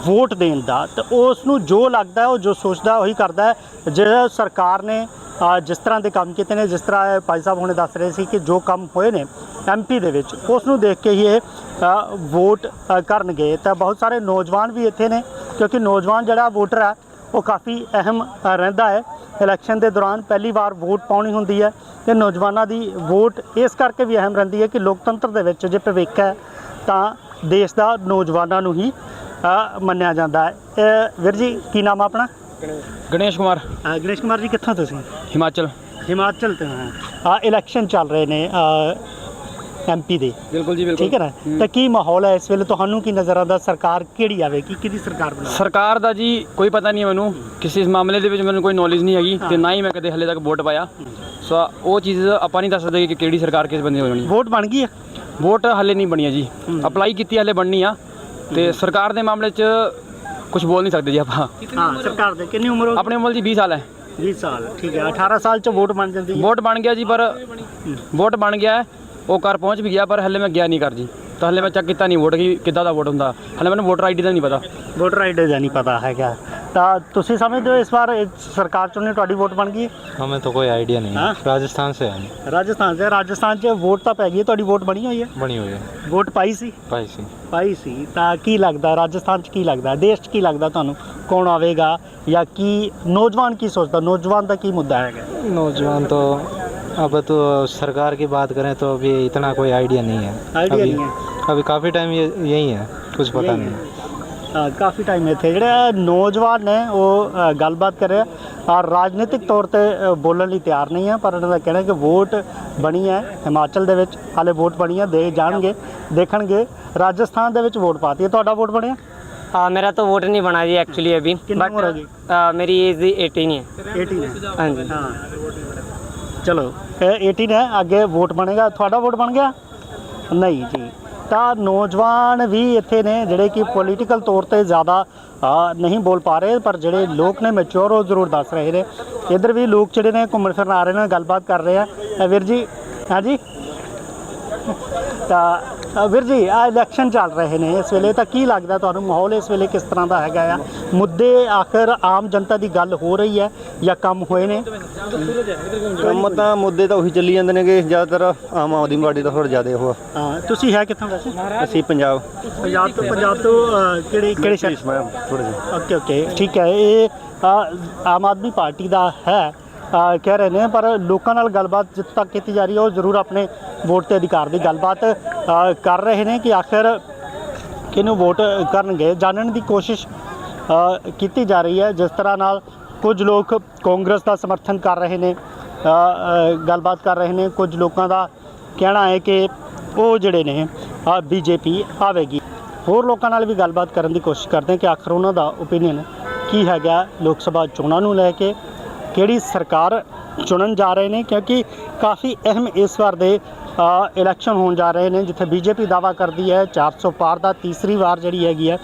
[SPEAKER 5] वोट देने का। तो उसनू जो लगता है, वो जो सोचता है वही करता है। जो सरकार ने जिस तरह के काम किए ने, जिस तरह भाई साहब हुणे दस रहे थे कि जो काम होए ने MP ਦੇ ਵਿੱਚ उसनू देख के ही वोट करनगे। तो बहुत सारे नौजवान भी इत्थे ने, क्योंकि नौजवान जिहड़ा वोटर है वो काफ़ी अहम रहिंदा है। इलैक्शन के दौरान पहली बार वोट पाउणी हुंदी है तो नौजवानों की वोट इस करके भी अहम रहिंदी है कि लोकतंत्र दे विच जे भविख है तो देश का नौजवानों नूं ही मन्निया जाता है। वीर जी की नाम है अपना?
[SPEAKER 11] गणेश कुमार।
[SPEAKER 5] गणेश कुमार जी कित्थों तुसीं?
[SPEAKER 11] हिमाचल।
[SPEAKER 5] हिमाचल तो हैं। इलैक्शन चल रहे ने MP ਦੇ।
[SPEAKER 11] बिल्कुल जी बिल्कुल।
[SPEAKER 5] ठीक है ना। तो की माहौल है इस वेले, तुहानू की नज़र आता सरकार किहड़ी आवेगी, किहदी सरकार बनावे?
[SPEAKER 11] सरकार ਦਾ ਜੀ ਕੋਈ ਪਤਾ ਨਹੀਂ ਹੈ ਮੈਨੂੰ, ਕਿਸੇ ਇਸ ਮਾਮਲੇ ਦੇ ਵਿੱਚ ਮੈਨੂੰ ਕੋਈ ਨੌਲੇਜ ਨਹੀਂ ਹੈਗੀ ਤੇ ਨਾ ਹੀ ਮੈਂ ਕਦੇ ਹਲੇ ਤੱਕ ਵੋਟ ਪਾਇਆ। ਸੋ ਉਹ ਚੀਜ਼ ਆਪਾਂ ਨਹੀਂ ਦੱਸ ਸਕਦੇ ਕਿ ਕਿਹੜੀ ਸਰਕਾਰ ਕਿਸ ਬੰਦੇ ਹੋਣੀ।
[SPEAKER 5] ਵੋਟ ਬਣ ਗਈ ਹੈ?
[SPEAKER 11] ਵੋਟ ਹਲੇ ਨਹੀਂ ਬਣੀ ਹੈ ਜੀ, ਅਪਲਾਈ ਕੀਤੀ ਹਲੇ ਬਣਨੀ ਆ ਤੇ ਸਰਕਾਰ ਦੇ ਮਾਮਲੇ 'ਚ ਕੁਝ ਬੋਲ ਨਹੀਂ ਸਕਦੇ ਜੀ ਆਪਾਂ।
[SPEAKER 5] ਹਾਂ ਸਰਕਾਰ ਦੇ ਕਿੰਨੀ ਉਮਰ ਹੋ?
[SPEAKER 11] ਆਪਣੀ ਉਮਰ ਜੀ 20 ਸਾਲ ਹੈ।
[SPEAKER 5] 20 ਸਾਲ ਠੀਕ ਹੈ। 18 ਸਾਲ 'ਚ ਵੋਟ ਬਣ ਜਾਂਦੀ ਹੈ?
[SPEAKER 11] ਵੋਟ ਬਣ ਗਿਆ ਜੀ, ਪਰ ਵੋਟ ਬਣ ਗਿਆ ਉਹ ਘਰ ਪਹੁੰਚ ਵੀ ਗਿਆ, ਪਰ ਹਲੇ ਮੈਂ ਗਿਆ ਨਹੀਂ ਕਰ ਜੀ। ਤਾਂ ਹਲੇ ਮੈਂ ਚੈੱਕ ਕੀਤਾ ਨਹੀਂ ਵੋਟ ਕਿੱਦਾਂ ਦਾ ਵੋਟ ਹੁੰਦਾ, ਹਲੇ ਮੈਨੂੰ ਵੋਟਰ ID ਦਾ ਨਹੀਂ ਪਤਾ।
[SPEAKER 5] ਵੋਟਰ ID ਦਾ ਨਹੀਂ ਪਤਾ ਹੈਗਾ। ਤਾਂ ਤੁਸੀਂ ਸਮਝਦੇ ਹੋ ਇਸ ਵਾਰ ਸਰਕਾਰ ਚੁਣਨੀ ਤੁਹਾਡੀ ਵੋਟ ਬਣ ਗਈ?
[SPEAKER 11] हमें तो कोई आइडिया नहीं है, राजस्थान से है।
[SPEAKER 5] ਰਾਜਸਥਾਨ 'ਚ ਵੋਟ ਤਾਂ ਪੈ ਗਈ ਹੈ, ਤੁਹਾਡੀ ਵੋਟ ਬਣੀ ਹੋਈ ਹੈ?
[SPEAKER 11] बनी हुई है।
[SPEAKER 5] ਵੋਟ ਪਾਈ ਸੀ? ਪਾਈ ਸੀ। ਤਾਂ ਕੀ ਲੱਗਦਾ ਰਾਜਸਥਾਨ 'ਚ, ਕੀ ਲੱਗਦਾ ਦੇਸ਼ 'ਚ, ਕੀ ਲੱਗਦਾ ਤੁਹਾਨੂੰ ਕੌਣ ਆਵੇਗਾ ਜਾਂ ਕੀ ਨੌਜਵਾਨ ਕੀ ਸੋਚਦਾ, ਨੌਜਵਾਨ ਦਾ ਕੀ ਮੁੱਦਾ ਹੈਗਾ?
[SPEAKER 11] नौजवान तो अब तो सरकार की बात करें तो अभी इतना कोई आइडिया नहीं है।
[SPEAKER 5] ਆਈਡੀਆ ਨਹੀਂ ਹੈ
[SPEAKER 11] अभी काफ़ी टाइम यही है, कुछ पता
[SPEAKER 5] यही
[SPEAKER 11] नहीं है।
[SPEAKER 5] ਕਾਫੀ ਟਾਈਮ ਇੱਥੇ ਜਿਹੜੇ ਨੌਜਵਾਨ ਨੇ ਉਹ ਗੱਲਬਾਤ ਕਰ ਰਹੇ ਆ, ਰਾਜਨੀਤਿਕ ਤੌਰ ਤੇ ਬੋਲਣ ਲਈ ਤਿਆਰ ਨਹੀਂ ਹੈ, ਪਰ ਇਹਨਾਂ ਦਾ ਕਹਿਣਾ ਕਿ ਵੋਟ ਬਣੀ ਹੈ ਹਿਮਾਚਲ ਦੇ ਵਿੱਚ, ਹਾਲੇ ਵੋਟ ਬਣੀ ਹੈ, ਦੇ ਜਾਣਗੇ ਦੇਖਣਗੇ। ਰਾਜਸਥਾਨ ਦੇ ਵਿੱਚ ਵੋਟ ਪਾਤੀ ਹੈ, ਤੁਹਾਡਾ ਵੋਟ ਬਣਿਆ?
[SPEAKER 12] मेरा तो वोट नहीं बना जी एक्चुअली अभी।
[SPEAKER 5] कितनी उम्र होगी?
[SPEAKER 12] मेरी एज 18 है।
[SPEAKER 5] 18 है।
[SPEAKER 12] हाँ जी।
[SPEAKER 5] हाँ चलो 18 है, आगे वोट बनेगा। ਤੁਹਾਡਾ ਵੋਟ ਬਣ ਗਿਆ? ਨਹੀਂ ਜੀ। ਤਾਂ ਨੌਜਵਾਨ ਵੀ ਇੱਥੇ ਨੇ ਜਿਹੜੇ ਕਿ ਪੋਲੀਟੀਕਲ ਤੌਰ ਤੇ ਜ਼ਿਆਦਾ ਨਹੀਂ ਬੋਲ ਪਾ ਰਹੇ, ਪਰ ਜਿਹੜੇ ਲੋਕ ਨੇ ਮੈਚੁਰ ਉਹ ਜ਼ਰੂਰ ਦੱਸ ਰਹੇ ਨੇ। ਇੱਧਰ ਵੀ ਲੋਕ ਜਿਹੜੇ ਨੇ ਘੁੰਮਣ ਫਿਰਨ ਆ ਰਹੇ ਨੇ, ਗੱਲਬਾਤ ਕਰ ਰਹੇ ਆ। ਵੀਰ ਜੀ ਹਾਂ ਜੀ, ਤਾਂ ਵੀਰ ਜੀ ਆ ਇਲੈਕਸ਼ਨ ਚੱਲ ਰਹੇ ਨੇ ਇਸ ਵੇਲੇ, ਤਾਂ ਕੀ ਲੱਗਦਾ ਤੁਹਾਨੂੰ ਮਾਹੌਲ ਇਸ ਵੇਲੇ ਕਿਸ ਤਰ੍ਹਾਂ ਦਾ ਹੈਗਾ ਆ? ਮੁੱਦੇ ਆਖਰ ਆਮ ਜਨਤਾ ਦੀ ਗੱਲ ਹੋ ਰਹੀ ਹੈ ਜਾਂ ਕੰਮ ਹੋਏ ਨੇ?
[SPEAKER 2] ਕੰਮ ਤਾਂ ਮੁੱਦੇ ਤਾਂ ਉਹੀ ਚੱਲੀ ਜਾਂਦੇ ਨੇਗੇ, ਜ਼ਿਆਦਾਤਰ ਆਮ ਆਦਮੀ ਪਾਰਟੀ ਦਾ ਥੋੜ੍ਹਾ ਜ਼ਿਆਦਾ ਉਹ ਆ।
[SPEAKER 5] ਹਾਂ ਤੁਸੀਂ ਹੈ ਕਿੱਥੋਂ ਵੈਸੇ?
[SPEAKER 2] ਅਸੀਂ ਪੰਜਾਬ
[SPEAKER 5] ਤੋਂ ਕਿਹੜੇ ਸ਼ਹਿਰ?
[SPEAKER 2] ਥੋੜ੍ਹਾ ਜਿਹਾ
[SPEAKER 5] ਓਕੇ ਠੀਕ ਹੈ। ਇਹ ਆਮ ਆਦਮੀ ਪਾਰਟੀ ਦਾ ਹੈ ਕਹਿ ਰਹੇ ਨੇ, ਪਰ ਲੋਕਾਂ ਨਾਲ ਗੱਲਬਾਤ ਜਿੱਥੇ ਤੱਕ ਕੀਤੀ ਜਾ ਰਹੀ ਹੈ ਉਹ ਜ਼ਰੂਰ ਆਪਣੇ ਵੋਟ ਦੇ ਅਧਿਕਾਰ ਦੀ ਗੱਲਬਾਤ ਕਰ ਰਹੇ ਨੇ ਕਿ ਆਖਿਰ ਕਿਹਨੂੰ ਵੋਟ ਕਰਨਗੇ, ਜਾਣਨ ਦੀ ਕੋਸ਼ਿਸ਼ ਕੀਤੀ ਜਾ ਰਹੀ ਹੈ। ਜਿਸ ਤਰ੍ਹਾਂ ਨਾਲ ਕੁਝ ਲੋਕ ਕਾਂਗਰਸ ਦਾ ਸਮਰਥਨ ਕਰ ਰਹੇ ਨੇ, ਗੱਲਬਾਤ ਕਰ ਰਹੇ ਨੇ। ਕੁਝ ਲੋਕਾਂ ਦਾ ਕਹਿਣਾ ਹੈ ਕਿ ਉਹ ਜਿਹੜੇ ਨੇ BJP ਆਵੇਗੀ। ਹੋਰ ਲੋਕਾਂ ਨਾਲ ਵੀ ਗੱਲਬਾਤ ਕਰਨ ਦੀ ਕੋਸ਼ਿਸ਼ ਕਰਦੇ ਹਾਂ ਕਿ ਆਖਰ ਉਹਨਾਂ ਦਾ ਓਪੀਨੀਅਨ ਕੀ ਹੈਗਾ ਲੋਕ ਸਭਾ ਚੋਣਾਂ ਨੂੰ ਲੈ ਕੇ, ਕਿਹੜੀ ਸਰਕਾਰ ਚੁਣਨ ਜਾ ਰਹੇ ਨੇ, ਕਿਉਂਕਿ ਕਾਫੀ ਅਹਿਮ ਇਸ ਵਾਰ ਦੇ ਇਲੈਕਸ਼ਨ ਹੋਣ ਜਾ ਰਹੇ ਨੇ ਜਿੱਥੇ BJP ਦਾਅਵਾ ਕਰਦੀ ਹੈ 400 ਪਾਰ ਦਾ ਤੀਸਰੀ ਵਾਰ ਜਿਹੜੀ ਹੈਗੀ ਹੈ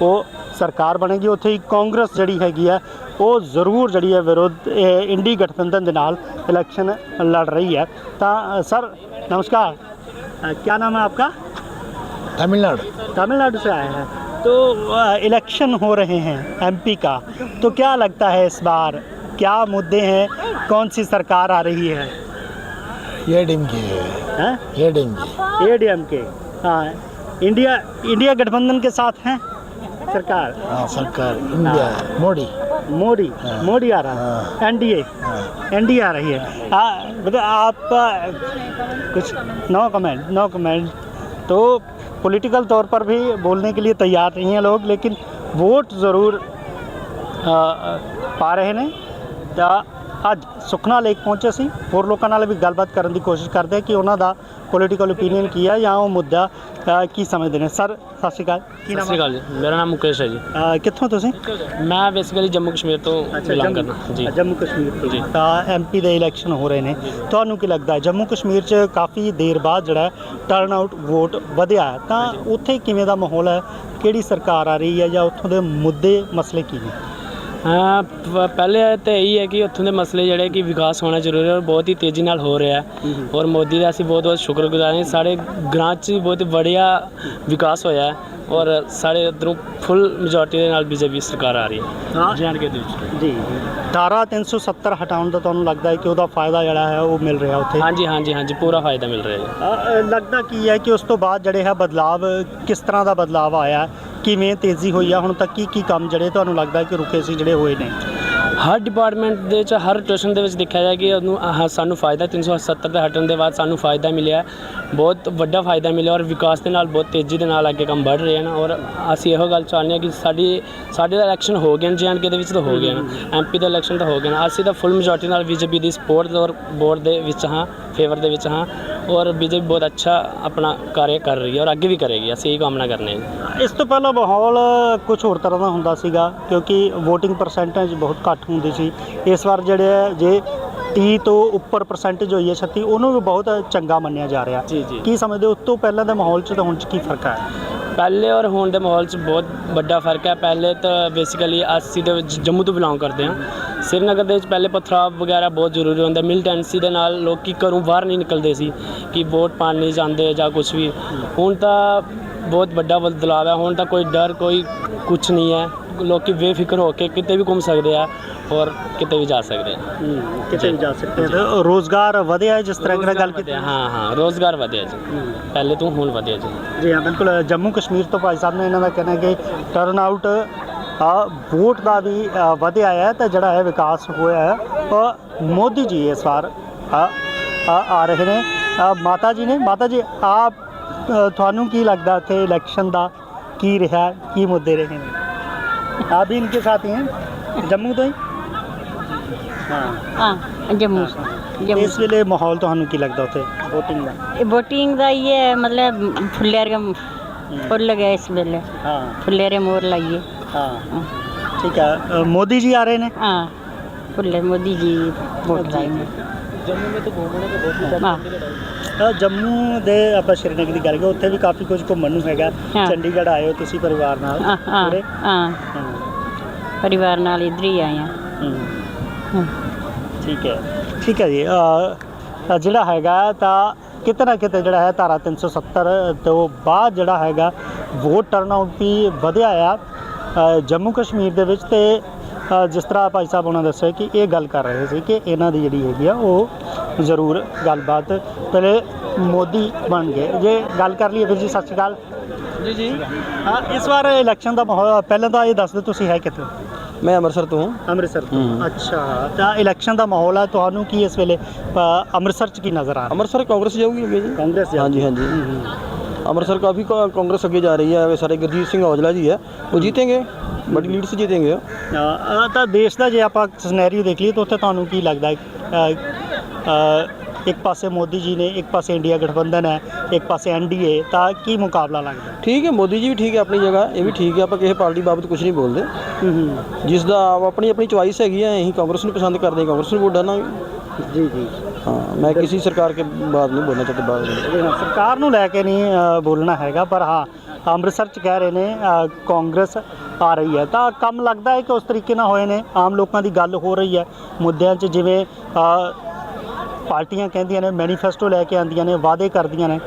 [SPEAKER 5] ਉਹ ਸਰਕਾਰ ਬਣੇਗੀ, ਉੱਥੇ ਹੀ ਕਾਂਗਰਸ ਜਿਹੜੀ ਹੈਗੀ ਹੈ ਉਹ ਜ਼ਰੂਰ ਜਿਹੜੀ ਹੈ ਵਿਰੋਧ ਇੰਡੀ ਗਠਬੰਧਨ ਦੇ ਨਾਲ इलेक्शन लड़ रही है। तो सर नमस्कार, क्या नाम है आपका? तमिलनाडु से आए हैं। तो इलेक्शन हो रहे हैं MP का, तो क्या लगता है इस बार क्या मुद्दे हैं, कौन सी सरकार आ रही है? ADMK। हाँ, इंडिया गठबंधन के साथ हैं सरकार?
[SPEAKER 10] सरकार इंडिया
[SPEAKER 5] मोदी आ रहा है। NDA आ रही है। मतलब आप कुछ नो कमेंट। तो पॉलिटिकल तौर पर भी बोलने के लिए तैयार नहीं हैं लोग, लेकिन वोट ज़रूर पा रहे हैं। तो ਅੱਜ ਸੁਖਨਾ ਲੇਕ ਪਹੁੰਚੇ ਸੀ। ਹੋਰ ਲੋਕਾਂ ਨਾਲ ਵੀ ਗੱਲਬਾਤ ਕਰਨ ਦੀ ਕੋਸ਼ਿਸ਼ ਕਰਦੇ ਹਾਂ ਕਿ ਉਹਨਾਂ ਦਾ ਪੋਲੀਟੀਕਲ ਓਪੀਨੀਅਨ ਕੀ ਹੈ ਜਾਂ ਉਹ ਮੁੱਦਾ ਕੀ ਸਮਝਦੇ ਨੇ। ਸਰ ਸਤਿ ਸ਼੍ਰੀ ਅਕਾਲ, ਕੀ ਨਾਮ ਹੈ?
[SPEAKER 11] ਜੀ ਮੇਰਾ ਨਾਮ ਮੁਕੇਸ਼ ਹੈ ਜੀ।
[SPEAKER 5] ਕਿੱਥੋਂ ਤੁਸੀਂ?
[SPEAKER 11] ਮੈਂ ਬੇਸਿਕਲੀ ਜੰਮੂ ਕਸ਼ਮੀਰ ਤੋਂ ਬਿਲੋਂਗ ਕਰਦਾ ਜੀ।
[SPEAKER 5] ਜੰਮੂ ਕਸ਼ਮੀਰ ਤੋਂ ਜੀ। ਤਾਂ ਐਮਪੀ ਦੇ ਇਲੈਕਸ਼ਨ ਹੋ ਰਹੇ ਨੇ, ਤੁਹਾਨੂੰ ਕੀ ਲੱਗਦਾ ਹੈ ਜੰਮੂ ਕਸ਼ਮੀਰ 'ਚ ਕਾਫੀ ਦੇਰ ਬਾਅਦ ਜਿਹੜਾ ਟਰਨ ਆਊਟ ਵੋਟ ਵਧਿਆ ਹੈ, ਤਾਂ ਉੱਥੇ ਕਿਵੇਂ ਦਾ ਮਾਹੌਲ ਹੈ? ਕਿਹੜੀ ਸਰਕਾਰ ਆ ਰਹੀ ਹੈ ਜਾਂ ਉੱਥੋਂ ਦੇ ਮੁੱਦੇ ਮਸਲੇ ਕੀ ਨੇ?
[SPEAKER 11] ਹਾਂ ਪਹਿਲੇ ਤਾਂ ਇਹੀ ਹੈ ਕਿ ਉੱਥੋਂ ਦੇ ਮਸਲੇ ਜਿਹੜੇ ਕਿ ਵਿਕਾਸ ਹੋਣਾ ਜ਼ਰੂਰੀ ਹੈ ਔਰ ਬਹੁਤ ਹੀ ਤੇਜ਼ੀ ਨਾਲ ਹੋ ਰਿਹਾ ਹੈ ਔਰ ਮੋਦੀ ਦਾ ਅਸੀਂ ਬਹੁਤ ਬਹੁਤ ਸ਼ੁਕਰਗੁਜ਼ਾਰ ਹਾਂ। ਸਾਡੇ ਗ੍ਰਾਂਟ 'ਚ ਵੀ ਬਹੁਤ ਵਧੀਆ ਵਿਕਾਸ ਹੋਇਆ ਹੈ ਔਰ ਸਾਡੇ ਉੱਧਰੋਂ ਫੁੱਲ ਮੈਜੋਰਟੀ ਦੇ ਨਾਲ ਬੀਜੇਪੀ ਸਰਕਾਰ ਆ ਰਹੀ ਹੈ ਜੇ&ਕੇ ਦੇ ਵਿੱਚ
[SPEAKER 5] ਜੀ। ਧਾਰਾ 370 ਹਟਾਉਣ ਦਾ ਤੁਹਾਨੂੰ ਲੱਗਦਾ ਹੈ ਕਿ ਉਹਦਾ ਫਾਇਦਾ ਜਿਹੜਾ ਹੈ ਉਹ ਮਿਲ ਰਿਹਾ ਉੱਥੇ?
[SPEAKER 11] ਹਾਂਜੀ ਪੂਰਾ ਫਾਇਦਾ ਮਿਲ ਰਿਹਾ ਹੈ।
[SPEAKER 5] ਲੱਗਦਾ ਕੀ ਹੈ ਕਿ ਉਸ ਤੋਂ ਬਾਅਦ ਜਿਹੜੇ ਹੈ ਬਦਲਾਵ, ਕਿਸ ਤਰ੍ਹਾਂ ਦਾ ਬਦਲਾਵ ਆਇਆ, ਕਿਵੇਂ ਤੇਜ਼ੀ ਹੋਈ ਆ ਹੁਣ ਤੱਕ? ਕੀ ਕੰਮ ਜਿਹੜੇ ਤੁਹਾਨੂੰ ਲੱਗਦਾ ਕਿ ਰੁਕੇ ਸੀ ਜਿਹੜੇ ਹੋਏ ਨੇ?
[SPEAKER 11] ਹਰ ਡਿਪਾਰਟਮੈਂਟ ਦੇ ਵਿੱਚ, ਹਰ ਰੋਟੇਸ਼ਨ ਦੇ ਵਿੱਚ ਦੇਖਿਆ ਜਾਏ ਕਿ ਉਹਨੂੰ ਸਾਨੂੰ ਫਾਇਦਾ 370 ਦੇ ਹਟਣ ਦੇ ਬਾਅਦ ਸਾਨੂੰ ਫਾਇਦਾ ਮਿਲਿਆ, ਬਹੁਤ ਵੱਡਾ ਫਾਇਦਾ ਮਿਲਿਆ ਔਰ ਵਿਕਾਸ ਦੇ ਨਾਲ ਬਹੁਤ ਤੇਜ਼ੀ ਦੇ ਨਾਲ ਅੱਗੇ ਕੰਮ ਵੱਧ ਰਹੇ ਹਨ। ਔਰ ਅਸੀਂ ਇਹੋ ਗੱਲ ਚਾਹੁੰਦੇ ਹਾਂ ਕਿ ਸਾਡੇ ਦਾ ਇਲੈਕਸ਼ਨ ਹੋ ਗਏ ਨੇ, ਜੇ&ਕੇ ਦੇ ਵਿੱਚ ਤਾਂ ਹੋ ਗਏ ਨੇ, ਐਮਪੀ ਦਾ ਇਲੈਕਸ਼ਨ ਤਾਂ ਹੋ ਗਏ ਨੇ। ਅਸੀਂ ਤਾਂ ਫੁੱਲ ਮੈਜੋਰਟੀ ਨਾਲ ਬੀਜੇਪੀ ਦੀ ਸਪੋਰਟ ਔਰ ਵੋਟ ਦੇ ਵਿੱਚ ਹਾਂ, ਫੇਵਰ ਦੇ ਵਿੱਚ ਹਾਂ ਔਰ ਬੀਜੇਪੀ ਬਹੁਤ ਅੱਛਾ ਆਪਣਾ ਕਾਰਜ ਕਰ ਰਹੀ ਹੈ ਔਰ ਅੱਗੇ ਵੀ ਕਰੇਗੀ, ਅਸੀਂ ਇਹ ਕਾਮਨਾ ਕਰਨੇ ਹਾਂ।
[SPEAKER 5] ਇਸ ਤੋਂ ਪਹਿਲਾਂ ਮਾਹੌਲ ਕੁਝ ਹੋਰ ਤਰ੍ਹਾਂ ਦਾ ਹੁੰਦਾ ਸੀਗਾ ਕਿਉਂਕਿ ਵੋਟਿੰਗ ਪਰਸੈਂਟੇਜ ਬਹੁਤ ਘੱਟ ਹੁੰਦੀ ਸੀ। ਇਸ ਵਾਰ ਜਿਹੜੇ ਜੇ 30 ਤੋਂ ਉੱਪਰ ਪਰਸੈਂਟੇਜ ਹੋਈ ਹੈ 36, ਉਹਨੂੰ ਵੀ ਬਹੁਤ ਚੰਗਾ ਮੰਨਿਆ ਜਾ ਰਿਹਾ। ਕੀ ਸਮਝਦੇ ਹੋ ਉਸ ਤੋਂ ਪਹਿਲਾਂ ਦੇ ਮਾਹੌਲ 'ਚ ਤਾਂ ਹੁਣ 'ਚ ਕੀ ਫਰਕ ਹੈ?
[SPEAKER 11] ਪਹਿਲੇ ਔਰ ਹੁਣ ਦੇ ਮਾਹੌਲ 'ਚ ਬਹੁਤ ਵੱਡਾ ਫਰਕ ਹੈ। ਪਹਿਲੇ ਤਾਂ ਬੇਸਿਕਲੀ ਅਸੀਂ ਤਾਂ ਜੰਮੂ ਤੋਂ ਬਿਲੋਂਗ ਕਰਦੇ ਹਾਂ। ਸ਼੍ਰੀਨਗਰ ਦੇ ਵਿੱਚ ਪਹਿਲੇ ਪਥਰਾਵ ਵਗੈਰਾ ਬਹੁਤ ਜ਼ਰੂਰੀ ਹੁੰਦਾ, ਮਿਲੀਟੈਂਸੀ ਦੇ ਨਾਲ ਲੋਕ ਘਰੋਂ ਬਾਹਰ ਨਹੀਂ ਨਿਕਲਦੇ ਸੀ ਕਿ ਵੋਟ ਪਾਣ ਨਹੀਂ ਜਾਂਦੇ ਜਾਂ ਕੁਛ ਵੀ। ਹੁਣ ਤਾਂ ਬਹੁਤ ਵੱਡਾ ਬਦਲਾਅ ਹੈ, ਹੁਣ ਤਾਂ ਕੋਈ ਡਰ ਕੋਈ ਕੁਛ ਨਹੀਂ ਹੈ, ਲੋਕ ਬੇਫਿਕਰ ਹੋ ਕੇ ਕਿਤੇ ਵੀ ਘੁੰਮ ਸਕਦੇ ਆ ਔਰ ਕਿਤੇ ਵੀ ਜਾ ਸਕਦੇ ਆ।
[SPEAKER 5] ਕਿਤੇ ਵੀ ਜਾ ਸਕਦੇ ਆ। ਰੋਜ਼ਗਾਰ ਵਧਿਆ ਹੈ ਜਿਸ ਤਰ੍ਹਾਂ ਦੀ ਗੱਲ ਕੀਤੀ?
[SPEAKER 11] ਹਾਂ ਰੋਜ਼ਗਾਰ ਵਧਿਆ ਜੀ, ਪਹਿਲੇ ਤੋਂ ਹੁਣ ਵਧਿਆ ਜੀ।
[SPEAKER 5] ਜੀ ਹਾਂ ਬਿਲਕੁਲ। ਜੰਮੂ ਕਸ਼ਮੀਰ ਤੋਂ ਭਾਈ ਸਾਹਿਬ ਨੇ ਇਹਨਾਂ ਦਾ ਕਹਿਣਾ ਕਿ ਟਰਨ ਆਊਟ ਵੋਟ ਦਾ ਵੀ ਵਧਿਆ ਹੈ ਤੇ ਜਿਹੜਾ ਹੈ ਵਿਕਾਸ ਹੋਇਆ ਹੈ। ਮੋਦੀ ਜੀ ਇਸ ਵਾਰ ਆ ਰਹੇ ਨੇ। ਮਾਤਾ ਜੀ ਨੇ, ਮਾਤਾ ਜੀ ਆਪ ਤੁਹਾਨੂੰ ਕੀ ਲੱਗਦਾ ਇੱਥੇ ਇਲੈਕਸ਼ਨ ਦਾ ਕੀ ਰਿਹਾ, ਕੀ ਮੁੱਦੇ ਰਹੇ ਨੇ? आप भी इनके साथ ही हैं? जम्मू तो ही?
[SPEAKER 13] हाँ जम्मू से।
[SPEAKER 5] इस वेले माहौल ਤੁਹਾਨੂੰ ਕੀ ਲੱਗਦਾ ਉੱਥੇ VOTING ਦਾ?
[SPEAKER 13] VOTING ਦਾ ਇਹ ਹੈ मतलब फुल्लेरे फुल गए इस वेले।
[SPEAKER 5] हाँ
[SPEAKER 13] फुल्लेरे मोर लाइए।
[SPEAKER 5] हाँ ठीक है। मोदी जी आ रहे हैं?
[SPEAKER 13] हाँ फुल्ले मोदी जी वोट लाएंगे।
[SPEAKER 5] जम्मू में तो घूमने का बहुत ਜੰਮੂ ਦੇ ਆਪਾਂ ਸ਼੍ਰੀਨਗਰ ਦੀ ਗੱਲ ਕਰੀਏ ਉੱਥੇ ਵੀ ਕਾਫੀ ਕੁਝ ਘੁੰਮਣ ਨੂੰ ਹੈਗਾ। ਚੰਡੀਗੜ੍ਹ ਆਏ ਹੋ ਤੁਸੀਂ ਪਰਿਵਾਰ ਨਾਲ?
[SPEAKER 13] ਹਾਂ ਪਰਿਵਾਰ ਨਾਲ ਇੱਧਰ ਹੀ ਆਏ ਹਾਂ।
[SPEAKER 5] ਠੀਕ ਹੈ ਜੀ। ਜਿਹੜਾ ਹੈਗਾ ਤਾਂ ਕਿਤੇ ਨਾ ਕਿਤੇ ਜਿਹੜਾ ਹੈ ਧਾਰਾ 370 ਤੋਂ ਬਾਅਦ ਜਿਹੜਾ ਹੈਗਾ ਵੋਟ ਟਰਨ ਆਊਟ ਵੀ ਵਧਿਆ ਆ ਜੰਮੂ ਕਸ਼ਮੀਰ ਦੇ ਵਿੱਚ। ਤੇ ਜਿਸ ਤਰ੍ਹਾਂ ਭਾਈ ਸਾਹਿਬ ਉਹਨਾਂ ਦੱਸਿਆ ਕਿ ਇਹ ਗੱਲ ਕਰ ਰਹੇ ਸੀ ਕਿ ਇਹਨਾਂ ਦੀ ਜਿਹੜੀ ਹੈਗੀ ਆ ਉਹ ਜ਼ਰੂਰ ਗੱਲਬਾਤ ਪਹਿਲੇ ਮੋਦੀ ਬਣ ਗਏ। ਜੇ ਗੱਲ ਕਰ ਲਈਏ ਵੀਰ ਜੀ ਸਤਿ ਸ਼੍ਰੀ ਅਕਾਲ ਜੀ। ਹਾਂ ਇਸ ਵਾਰ ਇਲੈਕਸ਼ਨ ਦਾ ਮਾਹੌਲ ਪਹਿਲਾਂ ਤਾਂ ਇਹ ਦੱਸ ਦਿਓ ਤੁਸੀਂ ਹੈ ਕਿੱਥੇ?
[SPEAKER 2] ਮੈਂ ਅੰਮ੍ਰਿਤਸਰ ਤੋਂ।
[SPEAKER 5] ਅੰਮ੍ਰਿਤਸਰ ਤੋਂ? ਅੱਛਾ। ਤਾਂ ਇਲੈਕਸ਼ਨ ਦਾ ਮਾਹੌਲ ਹੈ, ਤੁਹਾਨੂੰ ਕੀ ਇਸ ਵੇਲੇ ਅੰਮ੍ਰਿਤਸਰ 'ਚ ਕੀ ਨਜ਼ਰ ਆ ਰਿਹਾ?
[SPEAKER 2] ਅੰਮ੍ਰਿਤਸਰ ਕਾਂਗਰਸ ਜਾਊਗੀ ਅੱਗੇ ਜੀ।
[SPEAKER 5] ਕਾਂਗਰਸ?
[SPEAKER 2] ਹਾਂਜੀ ਅੰਮ੍ਰਿतसर काफ़ी कांग्रेस आगे जा रही है। वे सारे गुरजीत सिंह औजला जी है, वो जीतेंगे, बड़ी लीड से जीतेंगे।
[SPEAKER 5] ਤਾਂ ਦੇਸ਼ ਦਾ ਜੇ ਆਪਾਂ ਸਿਨੈਰੀਓ ਦੇਖ ਲਈਏ ਤਾਂ ਉੱਥੇ ਤੁਹਾਨੂੰ ਕੀ ਲੱਗਦਾ ਹੈ? ਇੱਕ ਪਾਸੇ ਮੋਦੀ ਜੀ ਨੇ, ਇੱਕ ਪਾਸੇ ਇੰਡੀਆ गठबंधन है, एक पासे NDA, ਤਾਂ ਕੀ ਮੁਕਾਬਲਾ ਲੱਗਦਾ?
[SPEAKER 2] ठीक है, मोदी जी भी ठीक है अपनी जगह, ये भी ठीक है। ਆਪਾਂ ਕਿਸੇ ਪਾਰਟੀ ਬਾਬਤ ਕੁਝ ਨਹੀਂ ਬੋਲਦੇ। ਜਿਸ ਦਾ ਆਪਣੀ ਚੁਆਇਸ ਹੈਗੀ ਹੈ, ਅਸੀਂ ਕਾਂਗਰਸ ਨੂੰ ਪਸੰਦ ਕਰਦੇ, ਕਾਂਗਰਸ ਨੂੰ ਵੋਟ ਡਾਲਾਂਗੇ।
[SPEAKER 5] ਜੀ
[SPEAKER 2] हाँ मैं किसी सरकार के बात नहीं बोलना चाहता। बात
[SPEAKER 5] सरकार ਨੂੰ ਲੈ ਕੇ ਨਹੀਂ ਬੋਲਣਾ ਹੈਗਾ, ਪਰ ਹਾਂ ਅੰਮ੍ਰਿਤਸਰ 'ਚ ਕਹਿ ਰਹੇ ਨੇ ਕਾਂਗਰਸ ਆ ਰਹੀ ਹੈ ਤਾਂ ਕੰਮ ਲੱਗਦਾ ਹੈ ਕਿ ਉਸ ਤਰੀਕੇ ਨਾਲ ਹੋਏ ਨੇ। ਆਮ ਲੋਕਾਂ ਦੀ ਗੱਲ ਹੋ ਰਹੀ ਹੈ ਮੁੱਦਿਆਂ 'ਚ, ਜਿਵੇਂ ਪਾਰਟੀਆਂ ਕਹਿੰਦੀਆਂ ਨੇ ਮੈਨੀਫੈਸਟੋ ਲੈ ਕੇ ਆਉਂਦੀਆਂ ਨੇ, ਵਾਅਦੇ ਕਰਦੀਆਂ ਨੇ।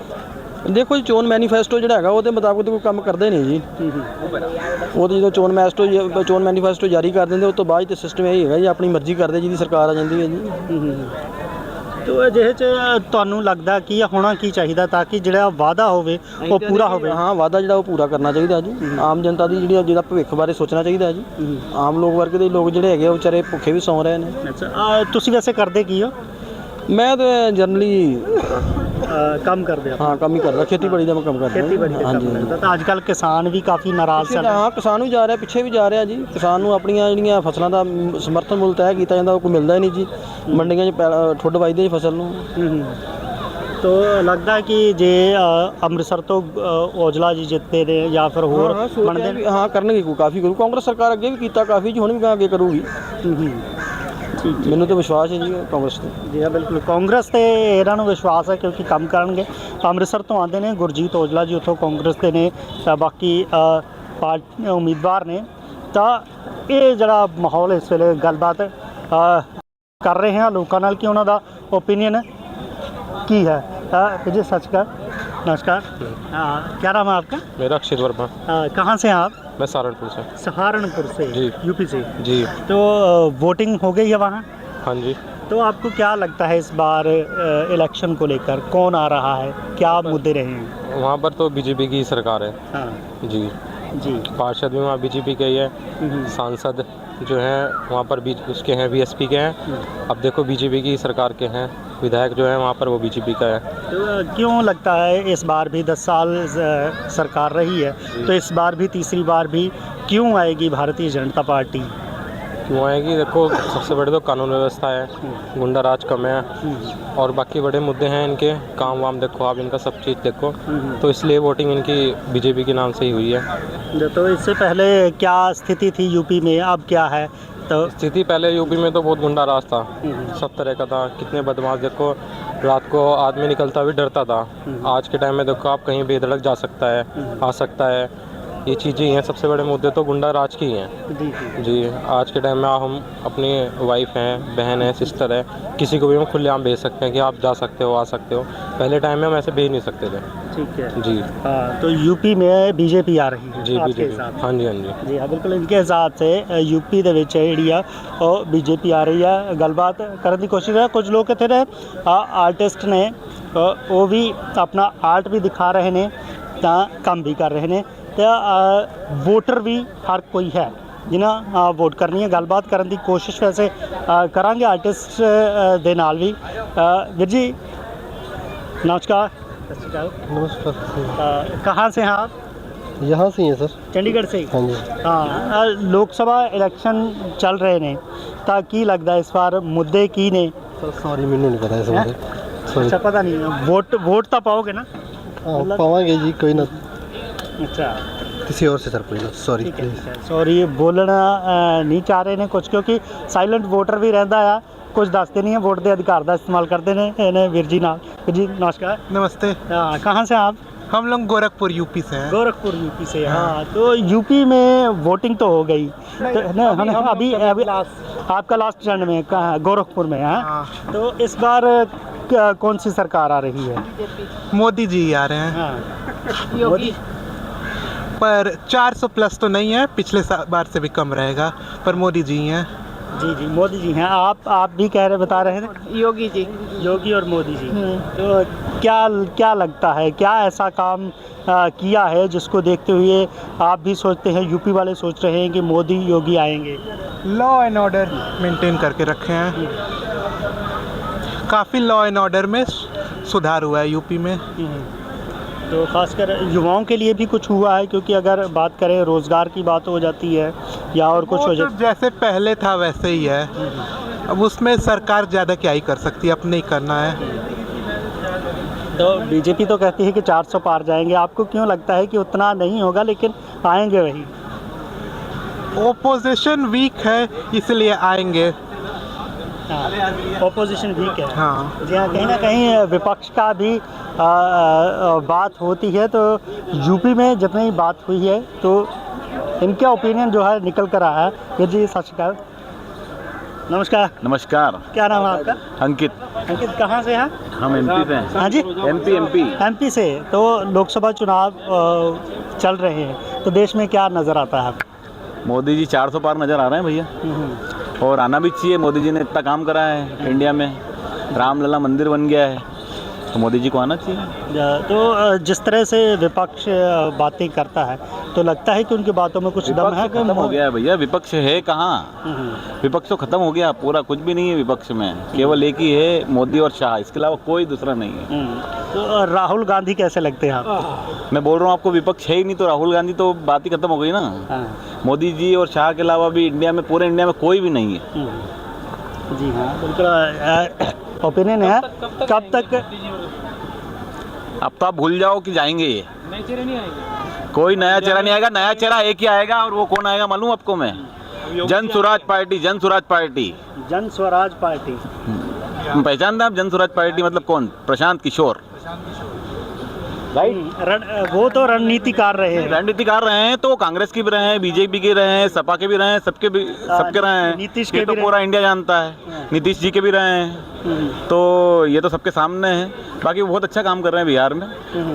[SPEAKER 2] देखो जी चोन मैनीफेस्टो जो है वो मुताबिक कोई काम करते नहीं जी। वो तो जो चोन मैनीफेस्टो जारी कर देंगे उस तो बाद सिस्टम यही है जी अपनी मर्जी करते जी सरकार आ जाती है जी।
[SPEAKER 5] तो अजिहे च तुहानूं लगदा की होना की चाहिए ताकि जिहड़ा वादा होवे वो पूरा होवे?
[SPEAKER 2] हाँ वादा जिहड़ा वो पूरा करना चाहिए जी। आम जनता की जिहड़ा भविख बारे सोचना चाहिए जी। आम लोग वर्ग के लोग जिहड़े हैगे बेचारे भुखे भी सौ रहे हैं।
[SPEAKER 5] अच्छा तुसीं वैसे करदे की हो?
[SPEAKER 2] मैं तो जनरली
[SPEAKER 5] कम कर दिया
[SPEAKER 2] हाँ कम ही कर रहा, खेतीबाड़ी का मैं कम कर रहा
[SPEAKER 5] ਖੇਤੀਬਾੜੀ ਤੇ
[SPEAKER 2] हाँ
[SPEAKER 5] ਕੰਮ
[SPEAKER 2] जी
[SPEAKER 5] ਕਰਦਾ ਤਾਂ ਅੱਜ ਕੱਲ ਕਿਸਾਨ ਵੀ ਕਾਫੀ ਨਾਰਾਜ਼ ਚੱਲ
[SPEAKER 2] ਹਾਂ ਕਿਸਾਨ ਵੀ ਜਾ ਰਿਹਾ, ਪਿੱਛੇ ਵੀ ਜਾ ਰਿਹਾ ਜੀ। ਕਿਸਾਨ ਨੂੰ ਆਪਣੀਆਂ ਜਿਹੜੀਆਂ ਫਸਲਾਂ ਦਾ ਸਮਰਥਨ ਮੁੱਲ ਤੈਅ ਕੀਤਾ ਜਾਂਦਾ, ਉਹ ਕੋਈ ਮਿਲਦਾ ਹੀ ਨਹੀਂ ਜੀ। ਮੰਡੀਆਂ 'ਚ ਠੁੱਡ ਵੱਜਦੇ ਜੀ ਫਸਲ ਨੂੰ।
[SPEAKER 5] तो लगता है कि जे ਅੰਮ੍ਰਿਤਸਰ ਤੋਂ ਔਜਲਾ ਜੀ ਜਿੱਤੇ ਨੇ ਜਾਂ ਫਿਰ ਹੋਰ ਬਣਦੇ ਨੇ।
[SPEAKER 2] ਹਾਂ ਕਰਨਗੇ, ਕੋਈ ਕਾਫੀ ਕਰੂ। ਕਾਂਗਰਸ ਸਰਕਾਰ ਅੱਗੇ ਵੀ ਕੀਤਾ ਕਾਫੀ ਜੀ, ਹੁਣ ਵੀ ਅੱਗੇ ਕਰੂਗੀ। ਮੈਨੂੰ ਤਾਂ ਵਿਸ਼ਵਾਸ ਹੈ ਜੀ ਕਾਂਗਰਸ ਤੇ।
[SPEAKER 5] ਜੀ ਹਾਂ ਬਿਲਕੁਲ, ਕਾਂਗਰਸ ਤੇ ਇਹਨਾਂ ਨੂੰ ਵਿਸ਼ਵਾਸ ਹੈ ਕਿਉਂਕਿ ਕੰਮ ਕਰਨਗੇ। ਅੰਮ੍ਰਿਤਸਰ ਤੋਂ ਆਉਂਦੇ ਨੇ ਗੁਰਜੀਤ ਔਜਲਾ ਜੀ, ਉੱਥੋਂ ਕਾਂਗਰਸ ਦੇ ਨੇ, ਤਾਂ ਬਾਕੀ ਪਾਰਟੀ ਉਮੀਦਵਾਰ ਨੇ। ਤਾਂ ਇਹ ਜਿਹੜਾ ਮਾਹੌਲ ਇਸ ਵੇਲੇ ਗੱਲਬਾਤ ਕਰ ਰਹੇ ਹਾਂ ਲੋਕਾਂ ਨਾਲ ਕਿ ਉਹਨਾਂ ਦਾ ਓਪੀਨੀਅਨ की है। विजय सच का नमस्कार, क्या नाम है आपका?
[SPEAKER 1] मेरा अक्षित वर्मा।
[SPEAKER 5] कहाँ से हैं आप?
[SPEAKER 1] मैं सहारनपुर से।
[SPEAKER 5] सहारनपुर से
[SPEAKER 1] जी।
[SPEAKER 5] यूपी से
[SPEAKER 1] जी।
[SPEAKER 5] तो वोटिंग हो गई है वहाँ?
[SPEAKER 1] हाँ जी।
[SPEAKER 5] तो आपको क्या लगता है इस बार इलेक्शन को लेकर कौन आ रहा है, क्या मुद्दे रहे हैं?
[SPEAKER 1] वहाँ पर तो बीजेपी की सरकार है।
[SPEAKER 5] हाँ
[SPEAKER 1] जी
[SPEAKER 5] जी।
[SPEAKER 1] पार्षद भी वहाँ बीजेपी के ही है, सांसद जो हैं वहाँ पर उसके हैं बीएसपी के हैं। अब देखो बीजेपी की सरकार के हैं, विधायक जो है वहाँ पर वो बीजेपी का है।
[SPEAKER 5] तो क्यों लगता है इस बार भी 10 साल सरकार रही है, तो इस बार भी तीसरी बार भी क्यों आएगी भारतीय जनता पार्टी?
[SPEAKER 1] क्यों आएगी? देखो सबसे बड़े तो कानून व्यवस्था है, गुंडा राज कम है, और बाकी बड़े मुद्दे हैं इनके, काम वाम देखो आप, इनका सब चीज़ देखो, तो इसलिए वोटिंग इनकी बीजेपी के नाम से ही हुई है।
[SPEAKER 5] तो इससे पहले क्या स्थिति थी यूपी में, अब क्या है? तो
[SPEAKER 1] स्थिति पहले यूपी में तो बहुत गुंडा राज था, सब तरह का था। कितने बदमाश, देखो रात को आदमी निकलता भी डरता था। आज के टाइम में देखो आप कहीं बेधड़क जा सकता है, आ सकता है। ये चीज़ें हैं, सबसे बड़े मुद्दे तो गुंडा राज की हैं। जी आज के टाइम में हम अपनी वाइफ हैं, बहन है, सिस्टर है, किसी को भी हम खुलेआम भेज सकते हैं कि आप जा सकते हो, आ सकते हो। पहले टाइम में हम ऐसे भेज नहीं सकते थे।
[SPEAKER 5] ठीक है
[SPEAKER 1] जी।
[SPEAKER 5] हाँ, तो यूपी में बीजेपी आ रही है
[SPEAKER 1] जी
[SPEAKER 5] आपके
[SPEAKER 1] बीजेपी।
[SPEAKER 5] हिसाब से?
[SPEAKER 1] हाँ जी हाँ जी।
[SPEAKER 5] जी हाँ बिल्कुल, इनके हिसाब से यूपी ਦੇ ਵਿੱਚ ਜਿਹੜੀ ਆ ਉਹ ਬੀਜੇਪੀ ਆ ਰਹੀ ਹੈ। ਗੱਲਬਾਤ ਕਰਨ ਦੀ ਕੋਸ਼ਿਸ਼ ਹੈ। ਕੁਝ ਲੋਕ ਇੱਥੇ ਦੇ ਆਰਟਿਸਟ ਨੇ, ਉਹ ਵੀ ਆਪਣਾ ਆਰਟ ਵੀ ਦਿਖਾ ਰਹੇ ਨੇ, ਤਾਂ ਕੰਮ ਵੀ ਕਰ ਰਹੇ ਨੇ, ਤੇ ਵੋਟਰ ਵੀ ਹਰ ਕੋਈ ਹੈ ਜਿਨ੍ਹਾਂ ਵੋਟ ਕਰਨੀ ਹੈ। ਗੱਲਬਾਤ ਕਰਨ ਦੀ ਕੋਸ਼ਿਸ਼ ਵੈਸੇ ਕਰਾਂਗੇ ਆਰਟਿਸਟ ਦੇ ਨਾਲ ਵੀ। ਵੀਰ ਜੀ नमस्कार।
[SPEAKER 10] नमस्कार।
[SPEAKER 5] कहाँ से हैं आप?
[SPEAKER 10] यहाँ से ही है सर।
[SPEAKER 5] चंडीगढ़ से?
[SPEAKER 10] हाँ जी।
[SPEAKER 5] हाँ, लोकसभा इलेक्शन चल रहे ने, ਤਾਂ ਕੀ ਲੱਗਦਾ ਇਸ ਵਾਰ ਮੁੱਦੇ ਕੀ ਨੇ?
[SPEAKER 10] सॉरी मैंने नहीं पता है सर।
[SPEAKER 5] अच्छा पता नहीं, वोट तो पाओगे ना?
[SPEAKER 10] हाँ पावांगे जी, कोई ना।
[SPEAKER 5] अच्छा
[SPEAKER 10] किसी और से सर कोई ना, सॉरी
[SPEAKER 5] ठीक है। सॉरी बोलना नहीं चाह रहे ने कुछ, क्योंकि साइलेंट वोटर भी रहता है, कुछ दसते नहीं है, वोट के अधिकार का इस्तेमाल करते हैं। वीर जी नाल। वीर जी नमस्कार।
[SPEAKER 14] नमस्ते।
[SPEAKER 5] कहाँ से आप?
[SPEAKER 14] हम लोग गोरखपुर यूपी से हैं।
[SPEAKER 5] गोरखपुर यूपी से। हाँ, तो यूपी में वोटिंग तो हो गई, तो अभी आपका लास्ट चरण में कहाँ? गोरखपुर में है। तो इस बार कौन सी सरकार आ रही है?
[SPEAKER 14] मोदी जी आ रहे हैं।
[SPEAKER 5] हाँ। मोदी
[SPEAKER 14] पर 400 प्लस तो नहीं है, पिछले बार से भी कम रहेगा, पर मोदी जी हैं।
[SPEAKER 5] जी जी मोदी जी हैं। आप भी कह रहे, बता रहे थे
[SPEAKER 13] योगी जी।
[SPEAKER 5] योगी और मोदी जी। तो क्या लगता है, क्या ऐसा काम किया है जिसको देखते हुए आप भी सोचते हैं, यूपी वाले सोच रहे हैं कि मोदी योगी आएंगे?
[SPEAKER 14] लॉ एंड ऑर्डर मेंटेन करके रखे हैं, काफ़ी लॉ एंड ऑर्डर में सुधार हुआ है यूपी में।
[SPEAKER 5] तो खासकर युवाओं के लिए भी कुछ हुआ है, क्योंकि अगर बात करें रोज़गार की बात हो जाती है या और कुछ हो जाती है,
[SPEAKER 14] जैसे पहले था वैसे ही है। अब उसमें सरकार ज़्यादा क्या ही कर सकती है, अपने ही करना है।
[SPEAKER 5] तो बीजेपी तो कहती है कि 400 पार जाएंगे, आपको क्यों लगता है कि उतना नहीं होगा लेकिन आएंगे वही?
[SPEAKER 14] ओपोजिशन वीक है इसलिए आएंगे।
[SPEAKER 5] ओपोजिशन वीक है।
[SPEAKER 14] हाँ
[SPEAKER 5] जी हाँ, कहीं ना कहीं विपक्ष का भी बात होती है। तो यूपी में जितनी बात हुई है तो इनका ओपिनियन जो है निकल कर आया है। ये जी सत श्रीकाल। नमस्कार।
[SPEAKER 4] नमस्कार।
[SPEAKER 5] क्या नाम है आपका?
[SPEAKER 4] अंकित।
[SPEAKER 5] अंकित कहाँ से हैं?
[SPEAKER 4] हम एमपी से हैं।
[SPEAKER 5] हाँ जी एमपी से। तो लोकसभा चुनाव चल रहे हैं, तो देश में क्या नज़र आता है?
[SPEAKER 4] मोदी जी 400 पार नज़र आ रहे हैं भैया, और आना भी चाहिए। मोदी जी ने इतना काम करा है इंडिया में, रामलला मंदिर बन गया है, तो मोदी जी को आना चाहिए।
[SPEAKER 5] तो जिस तरह से विपक्ष बातें करता है तो लगता है कि उनकी बातों में कुछ दम है।
[SPEAKER 4] खत्म हो गया है भैया, विपक्ष है कहाँ? विपक्ष तो खत्म हो गया पूरा, कुछ भी नहीं है विपक्ष में, केवल एक ही है मोदी और शाह, इसके अलावा कोई दूसरा नहीं है।
[SPEAKER 5] तो राहुल गांधी कैसे लगते हैं आपको?
[SPEAKER 4] मैं बोल रहा हूँ आपको, विपक्ष है ही नहीं तो राहुल गांधी तो बात ही खत्म हो गई ना। मोदी जी और शाह के अलावा भी इंडिया में, पूरे इंडिया में कोई भी नहीं है।
[SPEAKER 5] जी हाँ, बिल्कुल ओपिनियन है। कब तक?
[SPEAKER 4] अब तो आप भूल जाओ कि जाएंगे ये, कोई नया चेहरा नहीं आएगा। नया चेहरा एक ही आएगा, और वो कौन आएगा मालूम आपको? मैं, जन स्वराज पार्टी। जन स्वराज पार्टी,
[SPEAKER 5] जन स्वराज पार्टी
[SPEAKER 4] पहचानते हैं आप? जन स्वराज पार्टी मतलब कौन? प्रशांत किशोर,
[SPEAKER 5] वो तो रणनीतिकार रहे हैं।
[SPEAKER 4] रणनीतिकार रहे हैं तो कांग्रेस के भी रहे हैं, बीजेपी के रहे हैं, सपा के भी रहे हैं, सबके रहे हैं।
[SPEAKER 5] नीतीश
[SPEAKER 4] ये
[SPEAKER 5] के
[SPEAKER 4] तो
[SPEAKER 5] भी
[SPEAKER 4] पूरा इंडिया जानता है। नीतीश जी के भी रहे हैं, तो ये तो सबके सामने है। बाकी वो बहुत अच्छा काम कर रहे हैं बिहार में,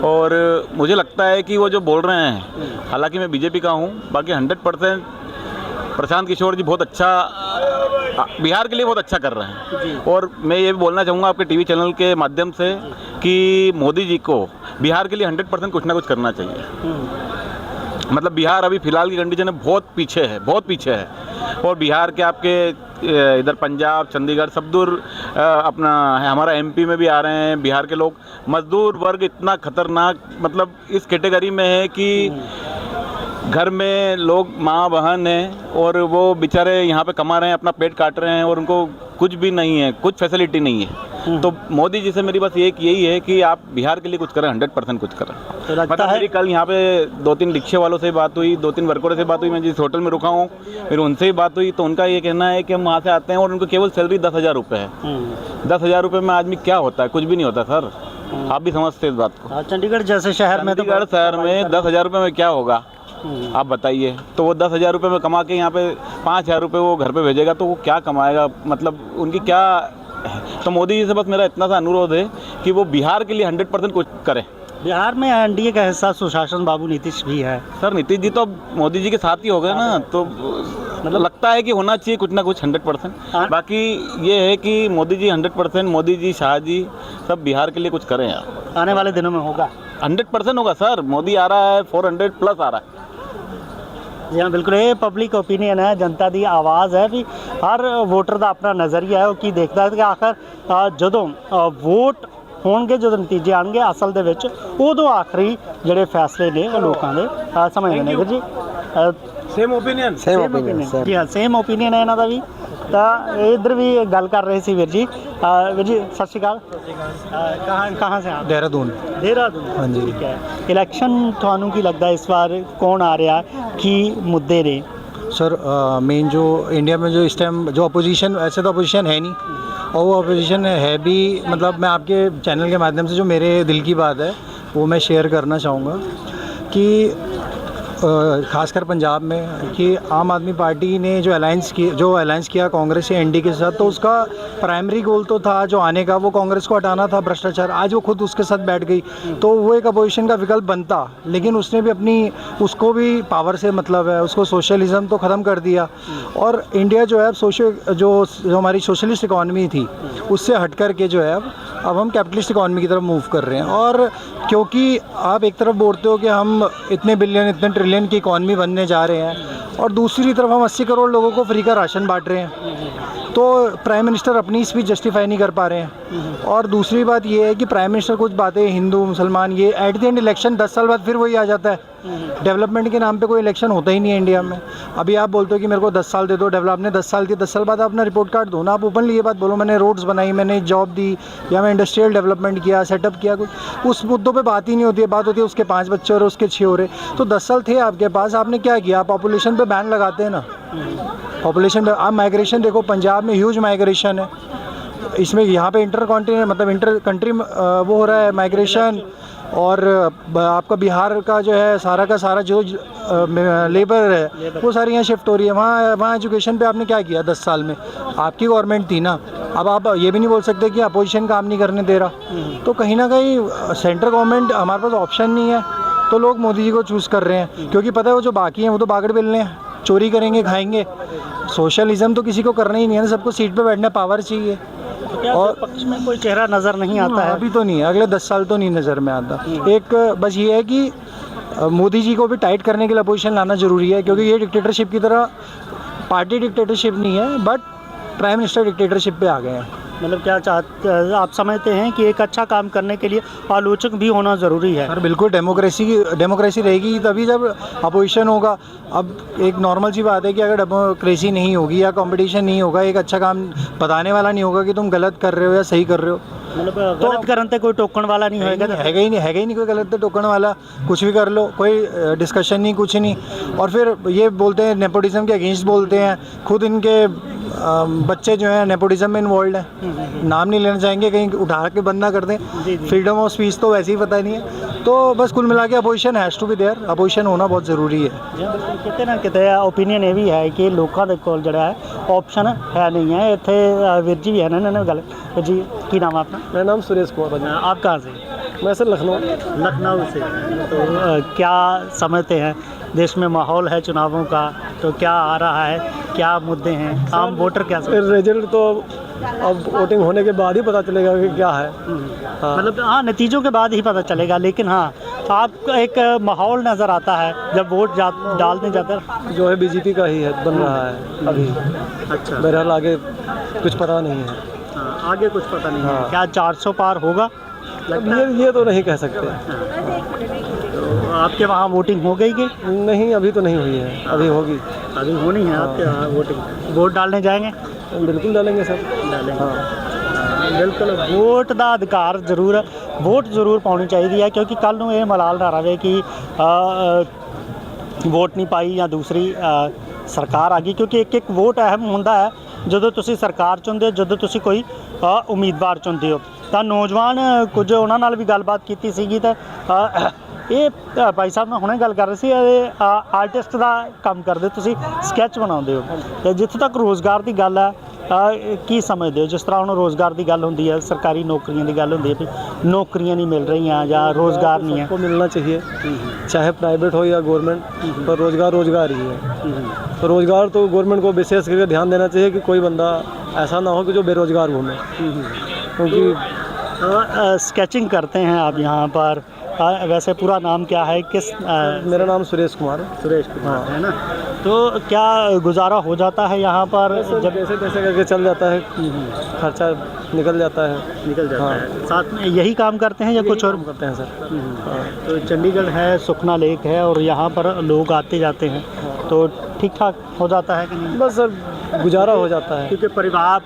[SPEAKER 4] और मुझे लगता है कि वो जो बोल रहे हैं, हालांकि मैं बीजेपी का हूँ, बाकी 100% प्रशांत किशोर जी बहुत अच्छा, बिहार के लिए बहुत अच्छा कर रहे हैं। और मैं ये भी बोलना चाहूँगा आपके टीवी चैनल के माध्यम से कि मोदी जी को बिहार के लिए 100% कुछ ना कुछ करना चाहिए। मतलब बिहार अभी फ़िलहाल की कंडीशन में बहुत पीछे है, बहुत पीछे है। और बिहार के आपके इधर पंजाब, चंडीगढ़ सब दूर अपना है, हमारा एमपी में भी आ रहे हैं बिहार के लोग। मजदूर वर्ग इतना खतरनाक, मतलब इस कैटेगरी में है कि घर में लोग माँ बहन हैं, और वो बेचारे यहाँ पे कमा रहे हैं, अपना पेट काट रहे हैं, और उनको कुछ भी नहीं है, कुछ फैसिलिटी नहीं है। तो मोदी जी से मेरी बस यही है कि आप बिहार के लिए कुछ करें, 100% कुछ करें।
[SPEAKER 5] तो लगता
[SPEAKER 4] मतलब मेरी कल यहाँ पे 2-3 रिक्शे वालों से बात हुई, 2-3 वर्करों से बात हुई, मैं जिस होटल में रुका हूँ फिर उनसे ही बात हुई, तो उनका ये कहना है कि हम वहाँ से आते हैं और उनको केवल सैलरी 10,000 रुपये है। 10,000 रुपये में आदमी क्या होता है? कुछ भी नहीं होता सर, आप भी समझते हैं इस बात को।
[SPEAKER 5] चंडीगढ़ जैसे शहर में,
[SPEAKER 4] चंडीगढ़ शहर में 10,000 रुपये में क्या होगा आप बताइए? तो वो 10,000 रुपये में कमा के यहाँ पे 5,000 रुपये वो घर पे भेजेगा, तो वो क्या कमाएगा? मतलब उनकी क्या? तो मोदी जी से बस मेरा इतना सा अनुरोध है कि वो बिहार के लिए 100% कुछ करें।
[SPEAKER 5] बिहार में एनडीए का हिस्सा सुशासन बाबू नीतीश भी है।
[SPEAKER 4] सर नीतीश जी तो मोदी जी के साथ ही हो गए ना, तो मतलब लगता है कि होना चाहिए कुछ ना कुछ 100%। बाकी ये है कि मोदी जी 100%, मोदी जी, शाह जी सब बिहार के लिए कुछ करें यार।
[SPEAKER 5] आने वाले दिनों में होगा,
[SPEAKER 4] 100% होगा सर। मोदी आ रहा है, 400+ आ रहा है।
[SPEAKER 5] जी हाँ, बिल्कुल ये पब्लिक ओपीनियन है, जनता दी आवाज़ है भी। हर वोटर का अपना नज़रिया है, कि देखता है कि आखिर ਜਦੋਂ ਵੋਟ ਹੋਣਗੇ, ਜਦੋਂ ਨਤੀਜੇ ਆਣਗੇ ਅਸਲ ਦੇ ਵਿੱਚ, ਉਦੋਂ ਆਖਰੀ ਜਿਹੜੇ ਫੈਸਲੇ ਨੇ ਉਹ ਲੋਕਾਂ ਦੇ ਸਮਝਦੇ ਨੇ। ਵੀਰ ਜੀ
[SPEAKER 1] सेम ओपिनियन
[SPEAKER 5] ਜੀ ਹਾਂ, ਸੇਮ ਓਪੀਨੀਅਨ ਹੈ ਇਹਨਾਂ ਦਾ ਵੀ। ਤਾਂ ਇਧਰ ਵੀ ਗੱਲ ਕਰ ਰਹੇ ਸੀ ਵੀਰ ਜੀ। ਵੀਰ ਜੀ ਸਤਿ ਸ਼੍ਰੀ ਅਕਾਲ। ਕਹਾਂ ਸੇ ਆਪ?
[SPEAKER 14] देहरादून।
[SPEAKER 5] देहरादून, हाँ जी। ठीक है, इलेक्शन ਤੁਹਾਨੂੰ ਕੀ ਲੱਗਦਾ ਇਸ ਵਾਰ ਕੌਣ ਆ ਰਿਹਾ, ਕੀ ਮੁੱਦੇ ਨੇ?
[SPEAKER 10] सर मेन जो इंडिया में जो इस टाइम जो अपोजिशन, ऐसे तो अपोजिशन है नहीं, और वो अपोजिशन है भी, मतलब मैं आपके चैनल के माध्यम से जो मेरे दिल की बात है वो मैं शेयर करना चाहूँगा कि खासकर पंजाब में, कि आम आदमी पार्टी ने जो अलायंस किया कांग्रेस या एनडीए के साथ, तो उसका प्राइमरी गोल तो था जो आने का, वो कांग्रेस को हटाना था, भ्रष्टाचार। आज वो खुद उसके साथ बैठ गई, तो वो एक अपोजिशन का विकल्प बनता, लेकिन उसने भी उसको भी पावर से मतलब है, उसको सोशलिज्म तो ख़त्म कर दिया। और इंडिया जो है जो हमारी सोशलिस्ट इकॉनमी थी उससे हट कर के जो है अब हम कैपिटलिस्ट इकॉनमी की तरफ मूव कर रहे हैं। और क्योंकि आप एक तरफ बोलते हो कि हम इतने बिलियन, इतने ट्रिलियन की इकॉनमी बनने जा रहे हैं, और दूसरी तरफ हम 80 करोड़ लोगों को फ्री का राशन बांट रहे हैं, तो प्राइम मिनिस्टर अपनी स्पीच जस्टिफाई नहीं कर पा रहे हैं। और दूसरी बात ये है कि प्राइम मिनिस्टर कुछ बातें हिंदू मुसलमान, ये एट द एंड इलेक्शन 10 साल बाद फिर वही आ जाता है। डेवलपमेंट के नाम पे कोई इलेक्शन होता ही नहीं है इंडिया में। अभी आप बोलते हो कि मेरे को 10 साल दे दो, डेवलप ने 10 साल दिए, 10 साल बाद आप अपना रिपोर्ट कार्ड दो ना। आप ओपनली ये बात बोलो, मैंने रोड्स बनाई, मैंने जॉब दी, या मैं इंडस्ट्रियल डेवलपमेंट किया, सेटअप किया कुछ। उस मुद्दों पे बात ही नहीं होती है, बात होती है उसके 5 बच्चे हो रहे, उसके 6 हो रहे। तो 10 साल थे आपके पास, आपने क्या किया? आप पॉपुलेशन पे बैन लगाते हैं ना, पॉपुलेशन पे। आप माइग्रेशन देखो, पंजाब में ह्यूज माइग्रेशन है, इसमें यहाँ पे इंटर कंट्री वो हो रहा है माइग्रेशन। और आपका बिहार का जो है सारा का सारा जो लेबर है वो सारी यहाँ शिफ्ट हो रही है। वहाँ एजुकेशन पे आपने क्या किया 10 साल में? आपकी गवर्नमेंट थी ना। अब आप ये भी नहीं बोल सकते कि अपोजिशन काम नहीं करने दे रहा। तो कहीं ना कहीं सेंट्रल गवर्नमेंट, हमारे पास ऑप्शन नहीं है, तो लोग मोदी जी को चूज़ कर रहे हैं, क्योंकि पता है वो जो बाकी हैं वो तो बागड़ बेलने हैं, चोरी करेंगे, खाएंगे। सोशलिज्म तो किसी को करना ही नहीं है ना, सबको सीट पे बैठना, पावर चाहिए।
[SPEAKER 5] और पक्ष में कोई चेहरा नज़र नहीं आता है
[SPEAKER 10] अभी तो नहीं है, अगले 10 साल तो नहीं नज़र में आता। एक बस ये है कि मोदी जी को भी टाइट करने के लिए अपोजिशन लाना ज़रूरी है, क्योंकि ये डिक्टेटरशिप की तरह पार्टी डिक्टेटरशिप नहीं है, बट प्राइम मिनिस्टर डिक्टेटरशिप पे आ गए हैं।
[SPEAKER 5] मतलब क्या आप समझते हैं कि एक अच्छा काम करने के लिए आलोचक भी होना ज़रूरी है?
[SPEAKER 10] सर बिल्कुल, डेमोक्रेसी रहेगी तभी जब अपोजिशन होगा। अब एक नॉर्मल सी बात है कि अगर डेमोक्रेसी नहीं होगी या कंपटीशन नहीं होगा, एक अच्छा काम बताने वाला नहीं होगा कि तुम गलत कर रहे हो या सही कर रहे हो,
[SPEAKER 5] मतलब गलत करने पे कोई टोकन वाला नहीं होएगा?
[SPEAKER 10] हैगा ही नहीं कोई गलत टोकन वाला, कुछ भी कर लो, कोई डिस्कशन नहीं, कुछ नहीं। और फिर ये बोलते हैं नेपोटिज्म के अगेंस्ट बोलते हैं, खुद इनके बच्चे जो हैं नेपोटिज्म में इन्वॉल्व हैं, नाम नहीं लेना चाहेंगे, कहीं उठा के बंद ना कर दें। फ्रीडम ऑफ स्पीच तो वैसे ही पता नहीं है। तो बस कुल मिला के opposition has to be there, opposition होना बहुत ज़रूरी है।
[SPEAKER 5] कितने ना कितने ओपीनियन ये भी है कि लोगों के कोल जिहड़ा है ऑप्शन है नहीं है। इत्थे वीर जी भी है ना, इन्होंने गल जी, की नाम है आपका?
[SPEAKER 2] मेरा नाम सुरेश कुमार है।
[SPEAKER 5] आप कहाँ से?
[SPEAKER 2] मैं सर लखनऊ
[SPEAKER 5] से। तो क्या समझते हैं देश में माहौल है चुनावों का, तो क्या आ रहा है, क्या मुद्दे हैं, आम वोटर क्या समझते हैं?
[SPEAKER 2] रिजल्ट तो अब वोटिंग होने के बाद ही पता चलेगा कि क्या है।
[SPEAKER 5] मतलब हाँ, नतीजों के बाद ही पता चलेगा, लेकिन हाँ आपको एक माहौल नज़र आता है जब वोट डालने जाते हैं?
[SPEAKER 2] जो है बीजेपी का ही है, बन रहा है अभी।
[SPEAKER 5] अच्छा,
[SPEAKER 2] बहरहाल आगे कुछ पता नहीं है।
[SPEAKER 5] आगे कुछ पता नहीं है। क्या 400 पार होगा?
[SPEAKER 2] ये तो नहीं कह सकते।
[SPEAKER 5] तो आपके वहाँ वोटिंग हो गई कि
[SPEAKER 2] नहीं? अभी तो नहीं हुई है, अभी होगी।
[SPEAKER 5] अभी होनी है आपके वहाँ वोटिंग? वोट डालने जाएंगे?
[SPEAKER 2] बिल्कुल डालेंगे सर,
[SPEAKER 5] डालेंगे। बिल्कुल, वोट का अधिकार जरूर, वोट जरूर पानी चाहिए, क्योंकि कल नूं ये मलाल ना रहे कि वोट नहीं पाई या दूसरी सरकार आ गई, क्योंकि एक एक वोट अहम होंदा है ਜਦੋਂ ਤੁਸੀਂ ਸਰਕਾਰ ਚੁਣਦੇ ਹੋ, ਜਦੋਂ ਤੁਸੀਂ ਕੋਈ ਉਮੀਦਵਾਰ ਚੁਣਦੇ ਹੋ। ਤਾਂ ਨੌਜਵਾਨ ਕੁਝ ਉਹਨਾਂ ਨਾਲ ਵੀ ਗੱਲਬਾਤ ਕੀਤੀ ਸੀਗੀ ਤਾਂ ਇਹ ਭਾਈ ਸਾਹਿਬ ਨਾਲ ਹੁਣੇ ਗੱਲ ਕਰ ਰਹੇ ਸੀ, ਇਹ ਆਰਟਿਸਟ ਦਾ ਕੰਮ ਕਰਦੇ, ਤੁਸੀਂ ਸਕੈਚ ਬਣਾਉਂਦੇ ਹੋ, ਤੇ ਜਿੱਥੇ ਤੱਕ ਰੋਜ਼ਗਾਰ ਦੀ ਗੱਲ ਹੈ ਕੀ ਸਮਝਦੇ ਹੋ? ਜਿਸ ਤਰ੍ਹਾਂ ਹੁਣ ਰੋਜ਼ਗਾਰ ਦੀ ਗੱਲ ਹੁੰਦੀ ਹੈ, ਸਰਕਾਰੀ ਨੌਕਰੀਆਂ ਦੀ ਗੱਲ ਹੁੰਦੀ ਹੈ ਵੀ ਨੌਕਰੀਆਂ नहीं मिल रही हैं या रोज़गार नहीं है।
[SPEAKER 2] सबको मिलना चाहिए, चाहे प्राइवेट हो या गवर्नमेंट, पर रोज़गार ही है। तो रोज़गार तो गवर्नमेंट को विशेष करके ध्यान देना चाहिए कि कोई बंदा ऐसा ना हो कि जो बेरोज़गार घूमे, क्योंकि
[SPEAKER 5] स्केचिंग करते हैं आप यहाँ पर। वैसे पूरा नाम क्या है? किस
[SPEAKER 2] मेरा नाम सुरेश कुमार है।
[SPEAKER 5] सुरेश कुमार है ना? तो क्या गुजारा हो जाता है यहाँ पर?
[SPEAKER 2] जब जैसे तैसे करके चल जाता है, खर्चा निकल जाता है।
[SPEAKER 5] साथ में यही काम करते हैं या कुछ और
[SPEAKER 2] करते हैं सर?
[SPEAKER 5] तो चंडीगढ़ है, सुखना लेक है, और यहाँ पर लोग आते जाते हैं, तो ठीक ठाक हो जाता है कि नहीं?
[SPEAKER 2] बस सर गुजारा हो जाता है,
[SPEAKER 5] क्योंकि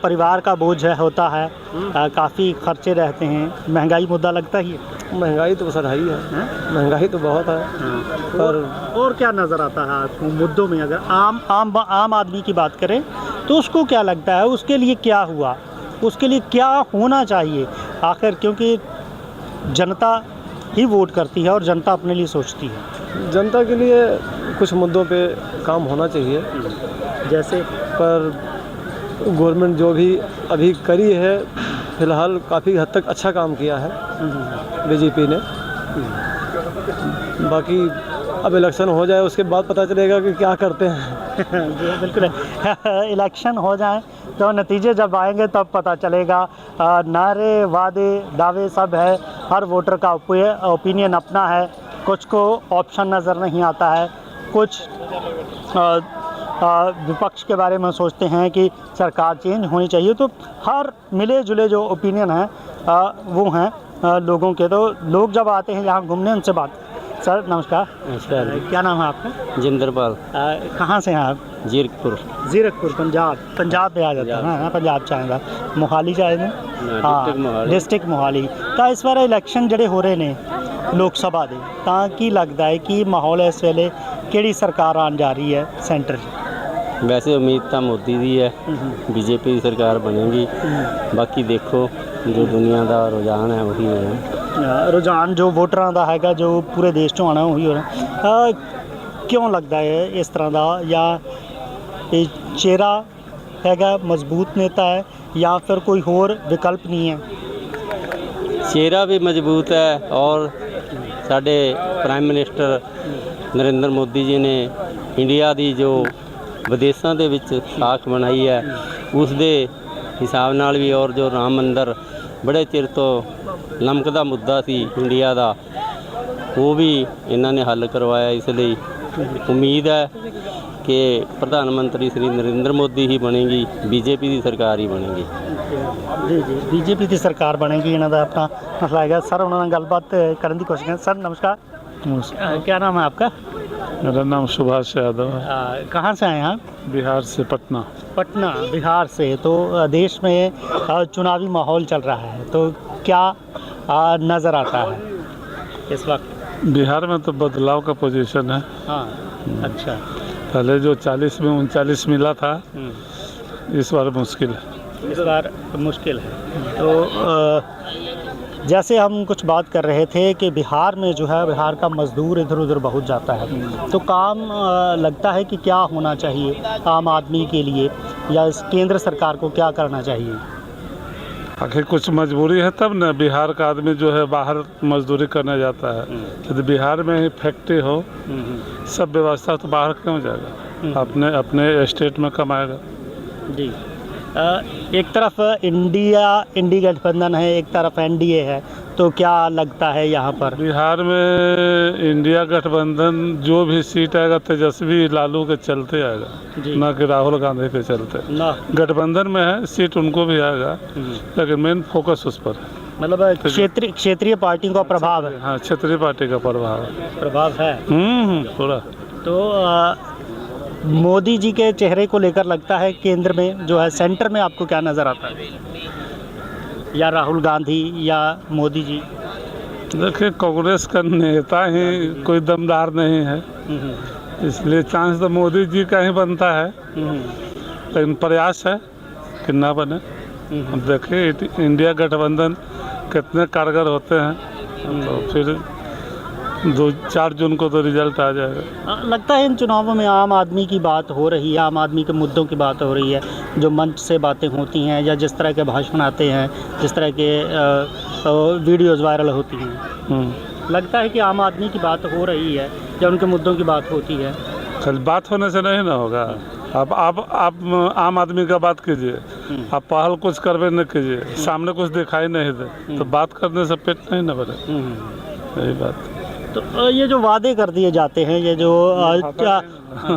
[SPEAKER 5] परिवार का बोझ है, होता है, काफ़ी खर्चे रहते हैं, महंगाई मुद्दा लगता ही है।
[SPEAKER 2] महंगाई तो सर है ही है, महंगाई तो बहुत है। पर
[SPEAKER 5] और क्या नज़र आता है आपको मुद्दों में? अगर आम आदमी की बात करें तो उसको क्या लगता है, उसके लिए क्या हुआ, उसके लिए क्या होना चाहिए आखिर? क्योंकि जनता ही वोट करती है और जनता अपने लिए सोचती है।
[SPEAKER 2] जनता के लिए कुछ मुद्दों पे काम होना चाहिए,
[SPEAKER 5] जैसे
[SPEAKER 2] पर गवर्नमेंट जो भी अभी करी है फ़िलहाल काफ़ी हद तक अच्छा काम किया है बीजेपी ने। बाकी अब इलेक्शन हो जाए उसके बाद पता चलेगा कि क्या करते हैं।
[SPEAKER 5] बिल्कुल, इलेक्शन हो जाए तो नतीजे जब आएंगे तब पता चलेगा। नारे वादे दावे सब है, हर वोटर का ओपिनियन अपना है, कुछ को ऑप्शन नज़र नहीं आता है, कुछ विपक्ष के बारे में सोचते हैं कि सरकार चेंज होनी चाहिए। तो हर मिले जुले जो ओपिनियन हैं वो हैं लोगों के। तो लोग जब आते हैं यहाँ घूमने, उनसे बात। सर नमस्कार।
[SPEAKER 12] नमस्कार।
[SPEAKER 5] क्या नाम है आपका?
[SPEAKER 12] जिंदरपाल।
[SPEAKER 5] कहाँ से हैं आप?
[SPEAKER 12] जीरकपुर
[SPEAKER 5] पंजाब पे आ जाता है ना? पंजाब चाहेगा मोहाली चाहे हाँ, डिस्ट्रिक्ट मोहाली। तो इस बार इलैक्शन जड़े हो रहे ने लोक सभा दे, ਤਾਂ ਕੀ ਲੱਗਦਾ है कि माहौल इस वेले ਕਿਹੜੀ सरकार आन जा रही है सेंटर?
[SPEAKER 12] वैसे उम्मीद तो मोदी दी है, बीजेपी की सरकार बनेगी, बाकी देखो जो दुनिया का रुझान है वही होना।
[SPEAKER 5] रुझान जो वोटरां ਦਾ ਹੈਗਾ, जो पूरे देश चों आना वही होना। क्यों लगता है इस तरह का? या चेहरा हैगा, मजबूत नेता है, या फिर कोई होर विकल्प नहीं है?
[SPEAKER 12] चेहरा भी मजबूत है, और साडे प्राइम मिनिस्टर नरेंद्र मोदी जी ने इंडिया की जो विदेशों के विच साख बनाई है उस दे हिसाब नाल भी, और जो राम मंदिर बड़े चिर तो लमकदा मुद्दा सी इंडिया का, ਉਹ ਵੀ ਇਹਨਾਂ ਨੇ ਹੱਲ ਕਰਵਾਇਆ। ਇਸ ਲਈ ਉਮੀਦ ਹੈ ਕਿ ਪ੍ਰਧਾਨ ਮੰਤਰੀ ਸ੍ਰੀ ਨਰਿੰਦਰ ਮੋਦੀ ਹੀ ਬਣੇਗੀ, ਬੀਜੇਪੀ ਦੀ ਸਰਕਾਰ ਹੀ ਬਣੇਗੀ।
[SPEAKER 5] जी जी बीजेपी की सरकार बनेगी, इन्हों का अपना मसला है। सर उन्होंने गलबात करने की कोशिश करें। सर नमस्कार, क्या नाम है आपका?
[SPEAKER 6] मेरा नाम सुभाष यादव है।
[SPEAKER 5] कहाँ से आए हैं आप?
[SPEAKER 6] बिहार से, पटना।
[SPEAKER 5] पटना, बिहार से। तो देश में चुनावी माहौल चल रहा है, तो क्या नज़र आता है इस वक्त?
[SPEAKER 6] बिहार में तो बदलाव का पोजीशन है।
[SPEAKER 5] हाँ, अच्छा।
[SPEAKER 6] पहले जो 40 में 39 मिला था, इस बार मुश्किल है।
[SPEAKER 5] इस बार मुश्किल है। तो जैसे हम कुछ बात कर रहे थे कि बिहार में जो है, बिहार का मज़दूर इधर उधर बहुत जाता है, तो काम लगता है कि क्या होना चाहिए आम आदमी के लिए, या इस केंद्र सरकार को क्या करना चाहिए?
[SPEAKER 6] आखिर कुछ मजबूरी है तब न बिहार का आदमी जो है बाहर मजदूरी करने जाता है। यदि बिहार में ही फैक्ट्री हो, सब व्यवस्था, तो बाहर क्यों जाएगा? अपने स्टेट में कमाएगा।
[SPEAKER 5] जी। एक तरफ इंडी गठबंधन है, एक तरफ एनडीए है, तो क्या लगता है यहाँ पर?
[SPEAKER 6] बिहार में इंडिया गठबंधन जो भी सीट आएगा तेजस्वी लालू के चलते आएगा, ना कि राहुल गांधी के चलते। गठबंधन में है, सीट उनको भी आएगा, लेकिन मेन फोकस उस पर है।
[SPEAKER 5] मतलब क्षेत्रीय पार्टियों का प्रभाव है।
[SPEAKER 6] हाँ, क्षेत्रीय पार्टी का प्रभाव
[SPEAKER 5] है
[SPEAKER 6] पूरा।
[SPEAKER 5] तो मोदी जी के चेहरे को लेकर लगता है केंद्र में जो है, सेंटर में आपको क्या नज़र आता है? या राहुल गांधी या मोदी जी?
[SPEAKER 6] देखिए, कांग्रेस का नेता ही कोई दमदार नहीं है, इसलिए चांस तो मोदी जी का ही बनता है, लेकिन प्रयास है कि ना बने। अब देखिए इंडिया गठबंधन कितने कारगर होते हैं, तो फिर 2-4 जून को तो रिजल्ट आ जाएगा।
[SPEAKER 5] लगता है इन चुनावों में आम आदमी की बात हो रही है, आम आदमी के मुद्दों की बात हो रही है, जो मंच से बातें होती हैं, या जिस तरह के भाषण आते हैं, जिस तरह के वीडियोज़ वायरल होती हैं, लगता है कि आम आदमी की बात हो रही है या उनके मुद्दों की बात होती है?
[SPEAKER 6] कल बात होने से नहीं ना होगा। अब आप आम आदमी का बात कीजिए, आप पहल कुछ करवे न कीजिए, सामने कुछ दिखाई नहीं दे, तो बात करने से पेट नहीं न भरे। यही बात।
[SPEAKER 5] तो ये जो वादे कर दिए जाते हैं, ये जो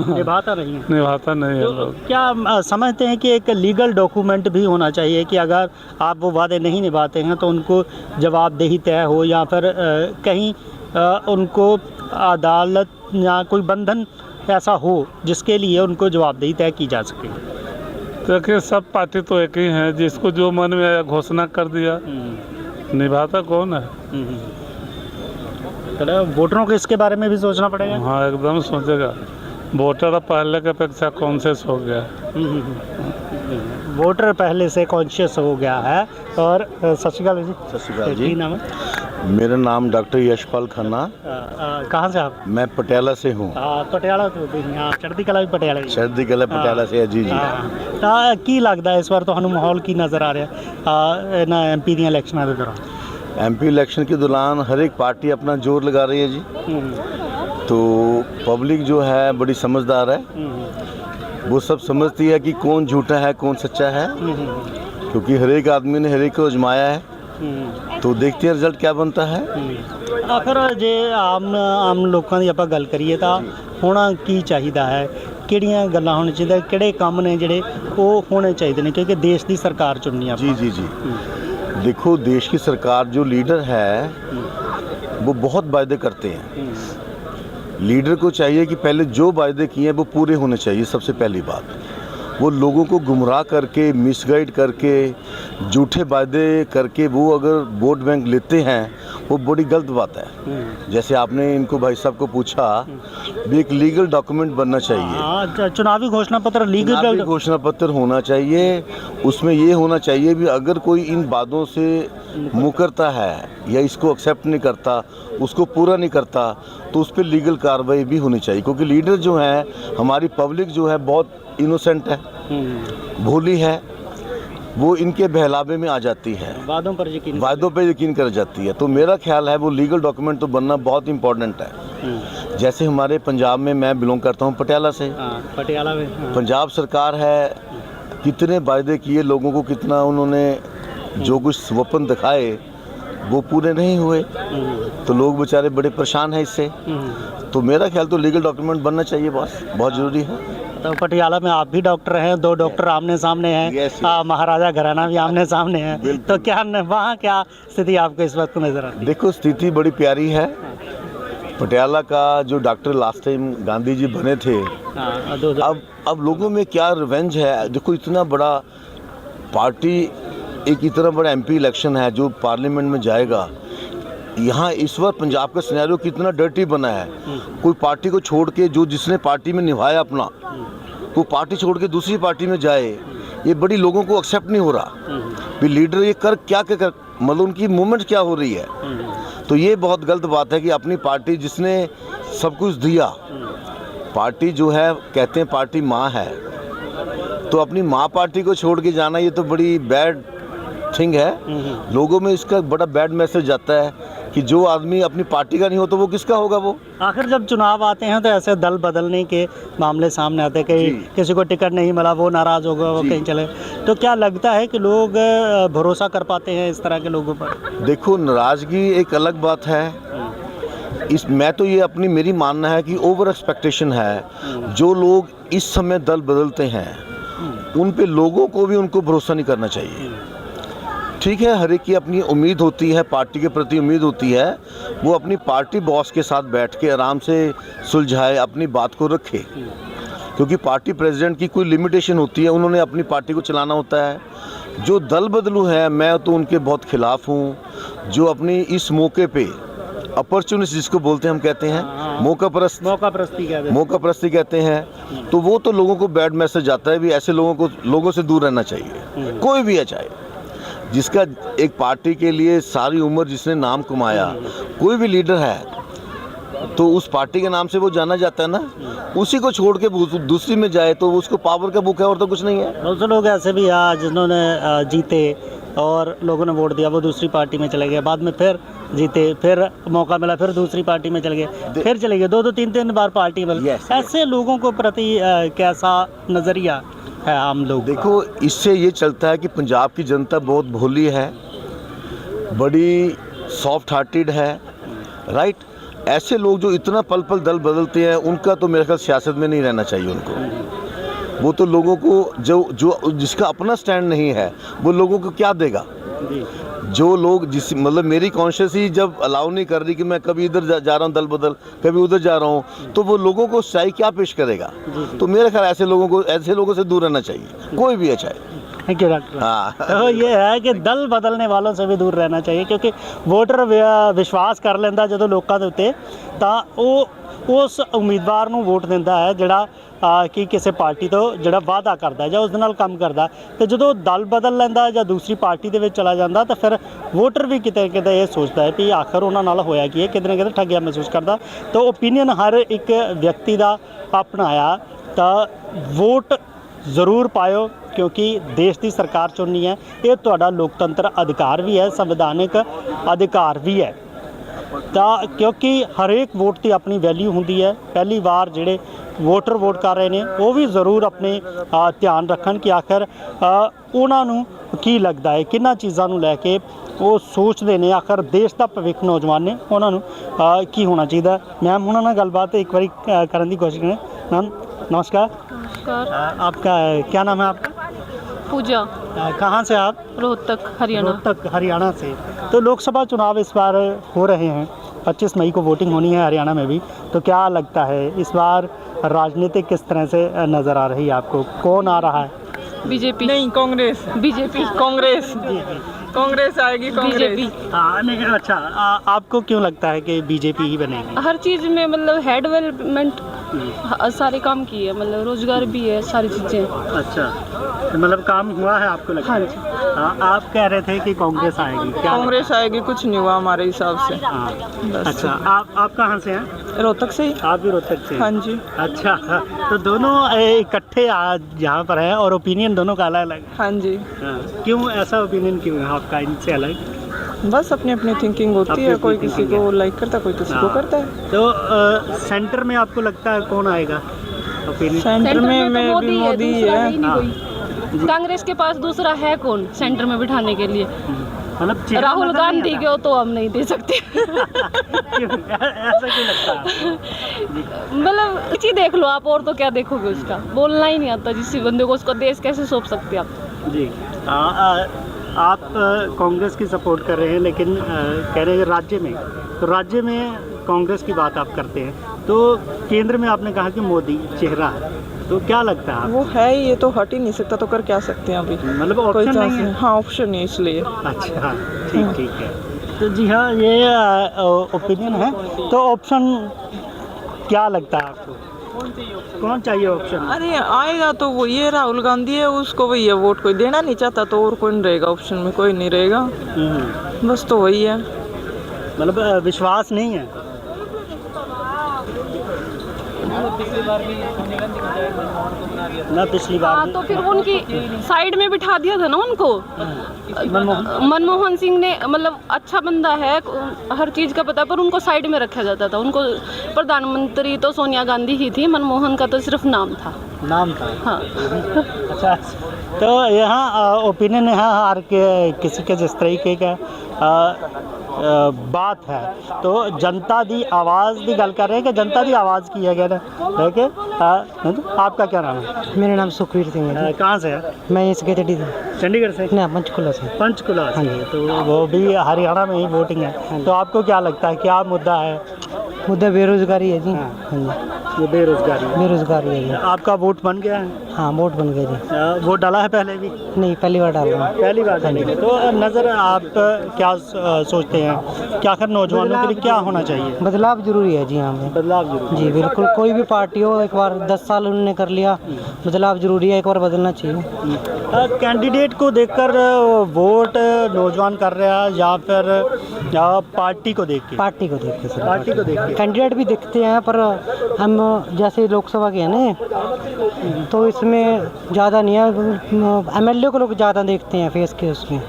[SPEAKER 5] निभाता नहीं है, तो क्या समझते हैं कि एक लीगल डॉक्यूमेंट भी होना चाहिए कि अगर आप वो वादे नहीं निभाते हैं तो उनको जवाबदेही तय हो, या फिर कहीं उनको अदालत या कोई बंधन ऐसा हो जिसके लिए उनको जवाबदेही तय की जा सके?
[SPEAKER 6] देखिए, सब पार्टी तो एक ही है, जिसको जो मन में आया घोषणा कर दिया, निभाता कौन है?
[SPEAKER 5] वोटरों को इसके बारे में भी सोचना पड़ेगा।
[SPEAKER 6] हाँ, एकदम सोचेगा। वोटर पहले के अपेक्षा कॉन्शियस हो गया।
[SPEAKER 5] वोटर पहले से कॉन्शियस हो गया है। और सत श्री अकाल जी।
[SPEAKER 7] सत श्री अकाल जी।
[SPEAKER 5] नाम है?
[SPEAKER 7] मेरा नाम डॉक्टर यशपाल खन्ना।
[SPEAKER 5] कहाँ से आप?
[SPEAKER 7] मैं पटियाला से हूँ।
[SPEAKER 5] पटियाला तो चढ़ती कला भी पटियाला।
[SPEAKER 7] चढ़ती कला पटियाला से है जी।
[SPEAKER 5] की लगता है इस बार तो माहौल की नज़र आ रहा है ना MP दी इलेक्शन के दौरान?
[SPEAKER 7] MP इलेक्शन के दौरान हर एक पार्टी अपना जोर लगा रही है जी। तो पब्लिक जो है बड़ी समझदार है, वो सब समझती है कि कौन झूठा है कौन सच्चा है, क्योंकि हर एक आदमी ने हर एक को आजमाया है। तो देखते हैं रिजल्ट क्या बनता है।
[SPEAKER 5] आखिर जे आम लोगों की आप गल करिए तो होना की चाहिए है, किहड़ियां गल्लां होनी चाहिए, किहड़े काम ने जिहड़े वो होने चाहिए ने, क्योंकि देश की सरकार चुननी है।
[SPEAKER 7] जी जी जी। देखो, देश की सरकार जो लीडर है वो बहुत वायदे करते हैं। लीडर को चाहिए कि पहले जो वायदे किए हैं वो पूरे होने चाहिए। सबसे पहली बात, वो लोगों को गुमराह करके, मिसगाइड करके, झूठे वायदे करके वो अगर वोट बैंक लेते हैं, वो बड़ी गलत बात है। जैसे आपने इनको भाई साहब को पूछा, भी एक लीगल डॉक्यूमेंट बनना चाहिए।
[SPEAKER 5] चुनावी घोषणा पत्र लीगल
[SPEAKER 7] घोषणा पत्र होना चाहिए। उसमें ये होना चाहिए भी अगर कोई इन बातों से मुकरता है या इसको एक्सेप्ट नहीं करता, उसको पूरा नहीं करता, तो उस पर लीगल कार्रवाई भी होनी चाहिए। क्योंकि लीडर जो है, हमारी पब्लिक जो है बहुत इनोसेंट है, भोली है, वो इनके बहलावे में आ जाती है, वादों पे यकीन कर जाती है। तो मेरा ख्याल है वो लीगल डॉक्यूमेंट तो बनना बहुत इम्पोर्टेंट है। जैसे हमारे पंजाब में, मैं बिलोंग करता हूँ पटियाला से।
[SPEAKER 5] पटियाला में
[SPEAKER 7] पंजाब सरकार है, कितने वायदे किए लोगों को, कितना उन्होंने जो कुछ स्वप्न दिखाए, वो पूरे नहीं हुए तो लोग बेचारे बड़े परेशान हैं इससे। तो मेरा ख्याल तो लीगल डॉक्यूमेंट बनना चाहिए बॉस, बहुत ज़रूरी है।
[SPEAKER 5] तो पटियाला में आप भी डॉक्टर हैं, 2 डॉक्टर आमने सामने हैं, महाराजा घराना भी आमने सामने हैं, तो क्या वहाँ क्या स्थिति आपको इस वक्त नजर आती है?
[SPEAKER 7] देखो स्थिति बड़ी प्यारी है। पटियाला का जो doctor last time Gandhi ji बने थे, अब लोगों में क्या रिवेंज है। देखो इतना बड़ा पार्टी, एक इतना बड़ा एमपी इलेक्शन है जो पार्लियामेंट में जाएगा। यहाँ इस बार पंजाब का सिनेरियो कितना डर्टी बना है। कोई पार्टी को छोड़ के, जो जिसने पार्टी में निभाया अपना, वो पार्टी छोड़ के दूसरी पार्टी में जाए, ये बड़ी लोगों को एक्सेप्ट नहीं हो रहा। भी लीडर ये कर मतलब उनकी मूवमेंट क्या हो रही है। तो ये बहुत गलत बात है कि अपनी पार्टी जिसने सब कुछ दिया, पार्टी जो है कहते हैं पार्टी माँ है, तो अपनी माँ पार्टी को छोड़ के जाना ये तो बड़ी बैड थिंग है। लोगों में इसका बड़ा बैड मैसेज जाता है कि जो आदमी अपनी पार्टी का नहीं हो तो वो किसका होगा। वो
[SPEAKER 5] आखिर जब चुनाव आते हैं तो ऐसे दल बदलने के मामले सामने आते हैं, कहीं किसी को टिकट नहीं मिला वो नाराज़ होगा, वो कहीं चले, तो क्या लगता है कि लोग भरोसा कर पाते हैं इस तरह के लोगों पर?
[SPEAKER 7] देखो नाराज़गी एक अलग बात है। मैं तो ये मेरी मानना है कि ओवर एक्सपेक्टेशन है। जो लोग इस समय दल बदलते हैं उन पे लोगों को भी उनको भरोसा नहीं करना चाहिए। ठीक है, हर एक की अपनी उम्मीद होती है, पार्टी के प्रति उम्मीद होती है, वो अपनी पार्टी बॉस के साथ बैठ के आराम से सुलझाए, अपनी बात को रखे, क्योंकि पार्टी प्रेसिडेंट की कोई लिमिटेशन होती है, उन्होंने अपनी पार्टी को चलाना होता है। जो दल बदलू है मैं तो उनके बहुत खिलाफ हूँ, जो अपनी इस मौके पे अपॉर्चुनिस्ट जिसको बोलते हैं हम कहते हैं मौकापरस्ती कहते हैं, तो वो तो लोगों को बैड मैसेज आता है। भी ऐसे लोगों से दूर रहना चाहिए। कोई भी है, चाहे जिसका एक पार्टी के लिए सारी उम्र जिसने नाम कमाया, कोई भी लीडर है तो उस पार्टी के नाम से वो जाना जाता है ना। उसी को छोड़ के दूसरी में जाए तो उसको पावर का बुक है और तो कुछ नहीं है।
[SPEAKER 5] बहुत से लोग ऐसे भी हैं जिन्होंने जीते और लोगों ने वोट दिया, वो दूसरी पार्टी में चले गए, बाद में फिर जीते, फिर मौका मिला, फिर दूसरी पार्टी में चले गए, फिर चले गए, 2-2 3-3 बार पार्टी में। ऐसे लोगों को प्रति कैसा नज़रिया है आम लोग?
[SPEAKER 7] देखो इससे ये चलता है कि पंजाब की जनता बहुत भोली है, बड़ी सॉफ्ट हार्टेड है, राइट। ऐसे लोग जो इतना पल पल दल बदलते हैं उनका तो मेरे ख्याल सियासत में नहीं रहना चाहिए उनको। वो तो लोगों को जो जिसका अपना स्टैंड नहीं है वो लोगों को क्या देगा। जो लोग मतलब मेरी कॉन्शियस ही जब अलाउ नहीं कर रही कि मैं कभी इधर जा रहा हूँ दल बदल, कभी उधर जा रहा हूँ, तो वो लोगों को सच्चाई क्या पेश करेगा। तो मेरे ख्याल ऐसे लोगों से दूर रहना चाहिए, कोई भी है चाहे।
[SPEAKER 5] Thank you doctor. तो ये है कि दल बदलने वालों से भी दूर रहना चाहिए, क्योंकि वोटर विश्वास कर लेंदा जो लोगों के उत्ते तां वो उस उम्मीदवार ਨੂੰ वोट ਦਿੰਦਾ है ਜਿਹੜਾ कि किसी पार्टी तो ਜਿਹੜਾ वादा करता ਜਾਂ ਉਸ ਦੇ ਨਾਲ ਕੰਮ ਕਰਦਾ, ਤੇ ਜਦੋਂ ਦਲ ਬਦਲ ਲੈਂਦਾ ਜਾਂ ਦੂਸਰੀ ਪਾਰਟੀ ਦੇ ਵਿੱਚ ਚਲਾ ਜਾਂਦਾ ਤਾਂ ਫਿਰ ਵੋਟਰ ਵੀ ਕਿਤੇ ਕਿਤੇ ਇਹ ਸੋਚਦਾ ਹੈ ਕਿ ਆਖਰ ਉਹਨਾਂ ਨਾਲ ਹੋਇਆ ਕੀ ਹੈ, ਕਿਤੇ ਨਾ ਕਿਤੇ ਠੱਗਿਆ ਮਹਿਸੂਸ ਕਰਦਾ। ਤਾਂ ਓਪੀਨੀਅਨ ਹਰ ਇੱਕ ਵਿਅਕਤੀ ਦਾ ਆਪਣਾ ਆ, ਤਾਂ ਵੋਟ ਜ਼ਰੂਰ ਪਾਇਓ क्योंकि देश की सरकार चुननी है, ये तुहाडा लोकतंत्र अधिकार भी है, संविधानिक अधिकार भी है। तो क्योंकि हरेक वोट की अपनी वैल्यू होंदी है। पहली बार जिहड़े वोटर वोट कर रहे हैं वो भी ज़रूर अपने ध्यान रखन कि आखिर उन्होंने की लगता है, किन्ना चीज़ों को लैके वो सोचते हैं, आखिर देश का भविख नौजवान ने उन्होंने की होना चाहिए। मैम उन्होंने गलबात एक बार करने की कोशिश करें। मैम नमस्कार। आपका क्या नाम है? आपका?
[SPEAKER 8] पूजा।
[SPEAKER 5] कहाँ से आप?
[SPEAKER 8] रोहतक हरियाणा।
[SPEAKER 5] रोहतक हरियाणा से। तो लोकसभा चुनाव इस बार हो रहे हैं, 25 मई को वोटिंग होनी है हरियाणा में भी, तो क्या लगता है इस बार राजनीति किस तरह से नज़र आ रही है आपको? कौन आ रहा है?
[SPEAKER 8] बीजेपी नहीं, कांग्रेस। बीजेपी कांग्रेस कांग्रेस आएगी, कांग्रेस।
[SPEAKER 5] हाँ लेकिन अच्छा आपको क्यों लगता है कि बीजेपी ही बनेगी?
[SPEAKER 8] हर चीज़ में मतलब है डेवलपमेंट, सारे काम की है, मतलब रोजगार भी है, सारी चीज़ें।
[SPEAKER 5] अच्छा तो मतलब काम हुआ है आपको लगता है? हाँ, आप कह रहे थे कि कांग्रेस आएगी, क्या
[SPEAKER 15] कांग्रेस आएगी? कुछ नहीं हुआ हमारे हिसाब से।
[SPEAKER 5] अच्छा आप कहाँ से हैं?
[SPEAKER 15] रोहतक से ही।
[SPEAKER 5] आप भी रोहतक से?
[SPEAKER 15] हाँ जी।
[SPEAKER 5] अच्छा तो दोनों इकट्ठे यहाँ पर हैं और ओपिनियन दोनों का अलग अलग?
[SPEAKER 15] हाँ जी।
[SPEAKER 5] क्यों ऐसा ओपिनियन क्यों है आपका इनसे अलग?
[SPEAKER 15] बस अपनी अपनी थिंकिंग होती है, कोई किसी को लाइक करता है, कोई किसी को करता है।
[SPEAKER 5] तो सेंटर में आपको लगता है कौन आएगा?
[SPEAKER 15] सेंटर में मोदी है।
[SPEAKER 8] कांग्रेस के पास दूसरा है कौन सेंटर में बिठाने के लिए?
[SPEAKER 5] मतलब चेहरा
[SPEAKER 8] राहुल
[SPEAKER 5] नजर नहीं
[SPEAKER 8] गांधी को तो हम नहीं दे सकते।
[SPEAKER 5] ऐसा क्यों लगता है?
[SPEAKER 8] मतलब कुछ ही देख लो आप, और तो क्या देखोगे उसका, बोलना ही नहीं आता जिस बंदे को, उसको देश कैसे सौंप सकते आप।
[SPEAKER 5] जी आप कांग्रेस की सपोर्ट कर रहे हैं, लेकिन कह रहे हैं राज्य में, तो राज्य में कांग्रेस की बात आप करते हैं, तो केंद्र में आपने कहा कि मोदी चेहरा है, तो क्या लगता है?
[SPEAKER 15] वो है ही, ये तो हट ही नहीं सकता, तो कर क्या सकते हैं अभी,
[SPEAKER 5] मतलब
[SPEAKER 15] कोई
[SPEAKER 5] ऑप्शन
[SPEAKER 15] चांस
[SPEAKER 5] नहीं है?
[SPEAKER 15] हाँ, ऑप्शन नहीं है इसलिए।
[SPEAKER 5] अच्छा, ठीक है। तो जी हाँ, ये ओपिनियन है। तो ऑप्शन क्या लगता है आपको, कौन चाहिए ऑप्शन?
[SPEAKER 15] अरे आएगा तो वो ये राहुल गांधी है, उसको वही है वोट, कोई देना नहीं चाहता तो और कोई नहीं रहेगा ऑप्शन में, कोई नहीं रहेगा, बस तो वही है।
[SPEAKER 5] मतलब विश्वास नहीं है? ना पिछली बार
[SPEAKER 8] हाँ, तो फिर उनकी साइड में बिठा दिया था ना उनको। मनमोहन सिंह ने, मतलब अच्छा बंदा है, हर चीज़ का पता है, पर उनको साइड में रखा जाता था। उनको प्रधानमंत्री तो सोनिया गांधी ही थी, मनमोहन का तो सिर्फ नाम था। हाँ।
[SPEAKER 5] अच्छा, तो यहाँ ओपिनियन है हर के किसी के जिस तरीके का बात है। तो जनता दी आवाज़ की गल कर रहे हैं कि जनता दी आवाज़ की है लेके आपका क्या नाम है?
[SPEAKER 10] मेरा नाम सुखवीर सिंह है।
[SPEAKER 5] कहाँ से है?
[SPEAKER 10] मैं इस चंडीगढ़
[SPEAKER 5] चंडीगढ़ से?
[SPEAKER 10] ना, पंचकुला से।
[SPEAKER 5] पंचकुला से।
[SPEAKER 10] हाँ जी।
[SPEAKER 5] तो वो भी हरियाणा में ही वोटिंग है। तो आपको क्या लगता है क्या मुद्दा है?
[SPEAKER 10] मुद्दा बेरोजगारी है जी। हाँ जी,
[SPEAKER 5] ये बेरोजगारी
[SPEAKER 10] है जी।
[SPEAKER 5] आपका वोट बन गया है?
[SPEAKER 10] हाँ, वोट बन गया जी।
[SPEAKER 5] वोट डाला है पहले भी?
[SPEAKER 10] नहीं, पहली बार डाल रहा हूँ।
[SPEAKER 5] पहली बार डालेंगे। तो नज़र आप क्या सोचते हैं, क्या आखिर नौजवानों के लिए क्या होना चाहिए?
[SPEAKER 10] बदलाव जरूरी है जी। यहाँ पे
[SPEAKER 5] बदलाव जरूरी
[SPEAKER 10] जी, बिल्कुल। कोई भी पार्टी हो, एक बार 10 साल उन्होंने कर लिया, बदलाव जरूरी है, एक बार बदलना चाहिए।
[SPEAKER 5] कैंडिडेट को देखकर वोट नौजवान कर रहा है या फिर पार्टी को देख के?
[SPEAKER 10] पार्टी को देख के सर।
[SPEAKER 5] पार्टी को देख के
[SPEAKER 10] कैंडिडेट भी दिखते हैं, पर हम जैसे लोकसभा के हैं ना, तो इसमें ज़्यादा नहीं है। एमएलए को लोग ज़्यादा देखते हैं फेस के उसमें,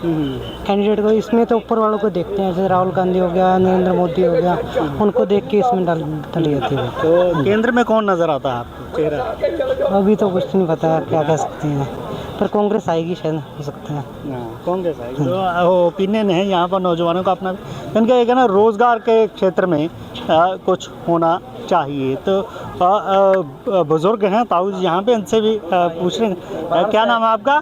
[SPEAKER 10] कैंडिडेट को इसमें तो ऊपर वालों को देखते हैं, जैसे राहुल गांधी हो गया, नरेंद्र मोदी हो गया, उनको देख के इसमें डाली जाती है।
[SPEAKER 5] तो केंद्र में कौन नज़र आता है आपको चेहरा?
[SPEAKER 10] अभी तो कुछ नहीं पता क्या कह सकते हैं, पर कांग्रेस आएगी शायद, हो सकता है।
[SPEAKER 5] कांग्रेस आएगी। तो ओपिनियन है यहाँ पर नौजवानों का अपना, उनका एक है ना, रोज़गार के क्षेत्र में कुछ होना चाहिए। तो बुजुर्ग हैं ताऊ जी यहाँ पे, इनसे भी पूछ रहे हैं। क्या नाम है आपका?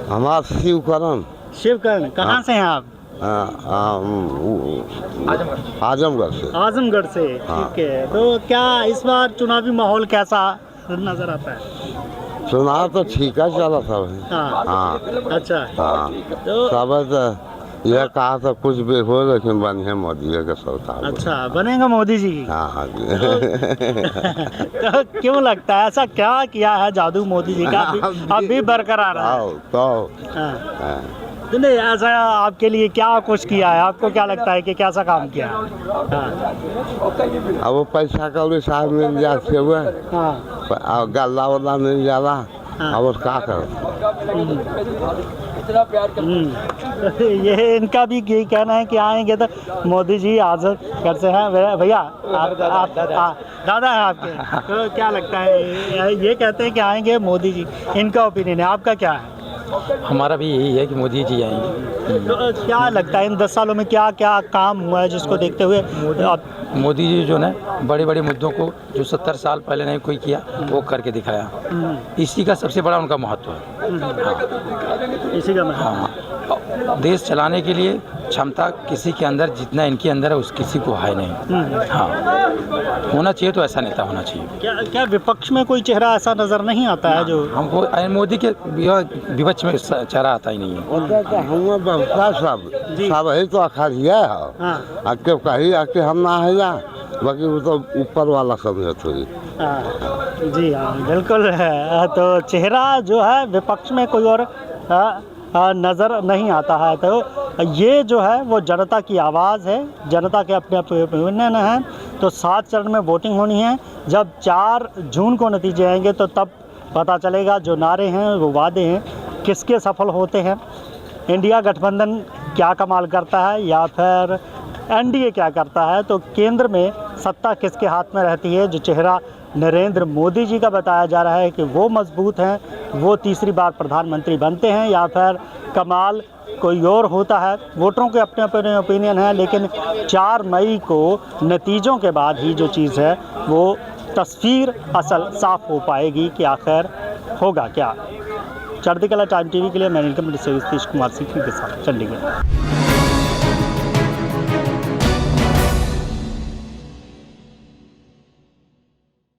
[SPEAKER 16] हमारा शिवकरण।
[SPEAKER 5] शिवकरण, कहाँ से हैं आप?
[SPEAKER 16] आजमगढ़ से।
[SPEAKER 5] आजमगढ़ से, ठीक है। तो क्या इस बार चुनावी माहौल कैसा नजर आता है?
[SPEAKER 16] चुनाव तो ठीक है, चला सब।
[SPEAKER 5] हाँ। अच्छा।
[SPEAKER 16] हाँ,
[SPEAKER 5] तो
[SPEAKER 16] सब यह कहा था कुछ भी हो, लेकिन बने मोदी के सरकार।
[SPEAKER 5] अच्छा, बनेगा मोदी जी की?
[SPEAKER 16] हाँ जी।
[SPEAKER 5] तो क्यों लगता है, ऐसा क्या किया है जादू मोदी जी का अभी बरकरार है? तो नहीं, ऐसा आपके लिए क्या कुछ किया है, आपको क्या लगता है कि कैसा काम किया है?
[SPEAKER 16] अब वो पैसा कौड़ी साहब मिल जाते हुए, गल्ला वल्ला मिल जाला, अब वो क्या कर।
[SPEAKER 5] ये इनका भी यही कहना है कि आएंगे तो मोदी जी आजमगढ़ से हैं। भैया आप दादा है आपके, तो क्या लगता है, ये कहते हैं कि आएंगे मोदी जी, इनका ओपिनियन है, आपका क्या है?
[SPEAKER 17] हमारा भी यही है कि मोदी जी आएंगे।
[SPEAKER 5] तो क्या लगता है इन 10 सालों में क्या क्या काम हुआ है जिसको देखते हुए
[SPEAKER 17] मोदी जी जो ना बड़े बड़े मुद्दों को जो 70 साल पहले नहीं कोई किया वो करके दिखाया, इसी का सबसे बड़ा उनका महत्व है।
[SPEAKER 5] इसी का महत्व।
[SPEAKER 17] हाँ, देश चलाने के लिए क्षमता किसी के अंदर जितना इनके अंदर है उस किसी को है नहीं। हाँ, होना चाहिए तो ऐसा नेता होना चाहिए।
[SPEAKER 5] क्या विपक्ष में कोई चेहरा ऐसा नजर नहीं आता है जो
[SPEAKER 17] हमको? मोदी के विपक्ष में चेहरा आता ही नहीं है।
[SPEAKER 16] सब है तो अखाड़िया है, आके कही आके हम ना है जा, बाकी वो तो ऊपर वाला समझे थोड़ी।
[SPEAKER 5] जी हाँ, बिल्कुल है। तो चेहरा जो है विपक्ष में कोई और नज़र नहीं आता है। तो ये जो है वो जनता की आवाज़ है, जनता के अपने ओपिनियन हैं। तो 7 चरण में वोटिंग होनी है, जब 4 जून को नतीजे आएंगे तो तब पता चलेगा जो नारे हैं वो वादे हैं किसके सफल होते हैं। इंडिया गठबंधन क्या कमाल करता है या फिर एनडीए क्या करता है, तो केंद्र में सत्ता किसके हाथ में रहती है, जो चेहरा नरेंद्र मोदी जी का बताया जा रहा है कि वो मजबूत हैं, वो तीसरी बार प्रधानमंत्री बनते हैं, या फिर कमाल कोई और होता है। वोटरों के अपने अपने ओपिनियन है, लेकिन 4 मई को नतीजों के बाद ही जो चीज़ है वो तस्वीर असल साफ हो पाएगी कि आखिर होगा क्या। चढ़ती कला टाइम टीवी के लिए मैं नीलकमल से कुमार सिंह के साथ चंडीगढ़।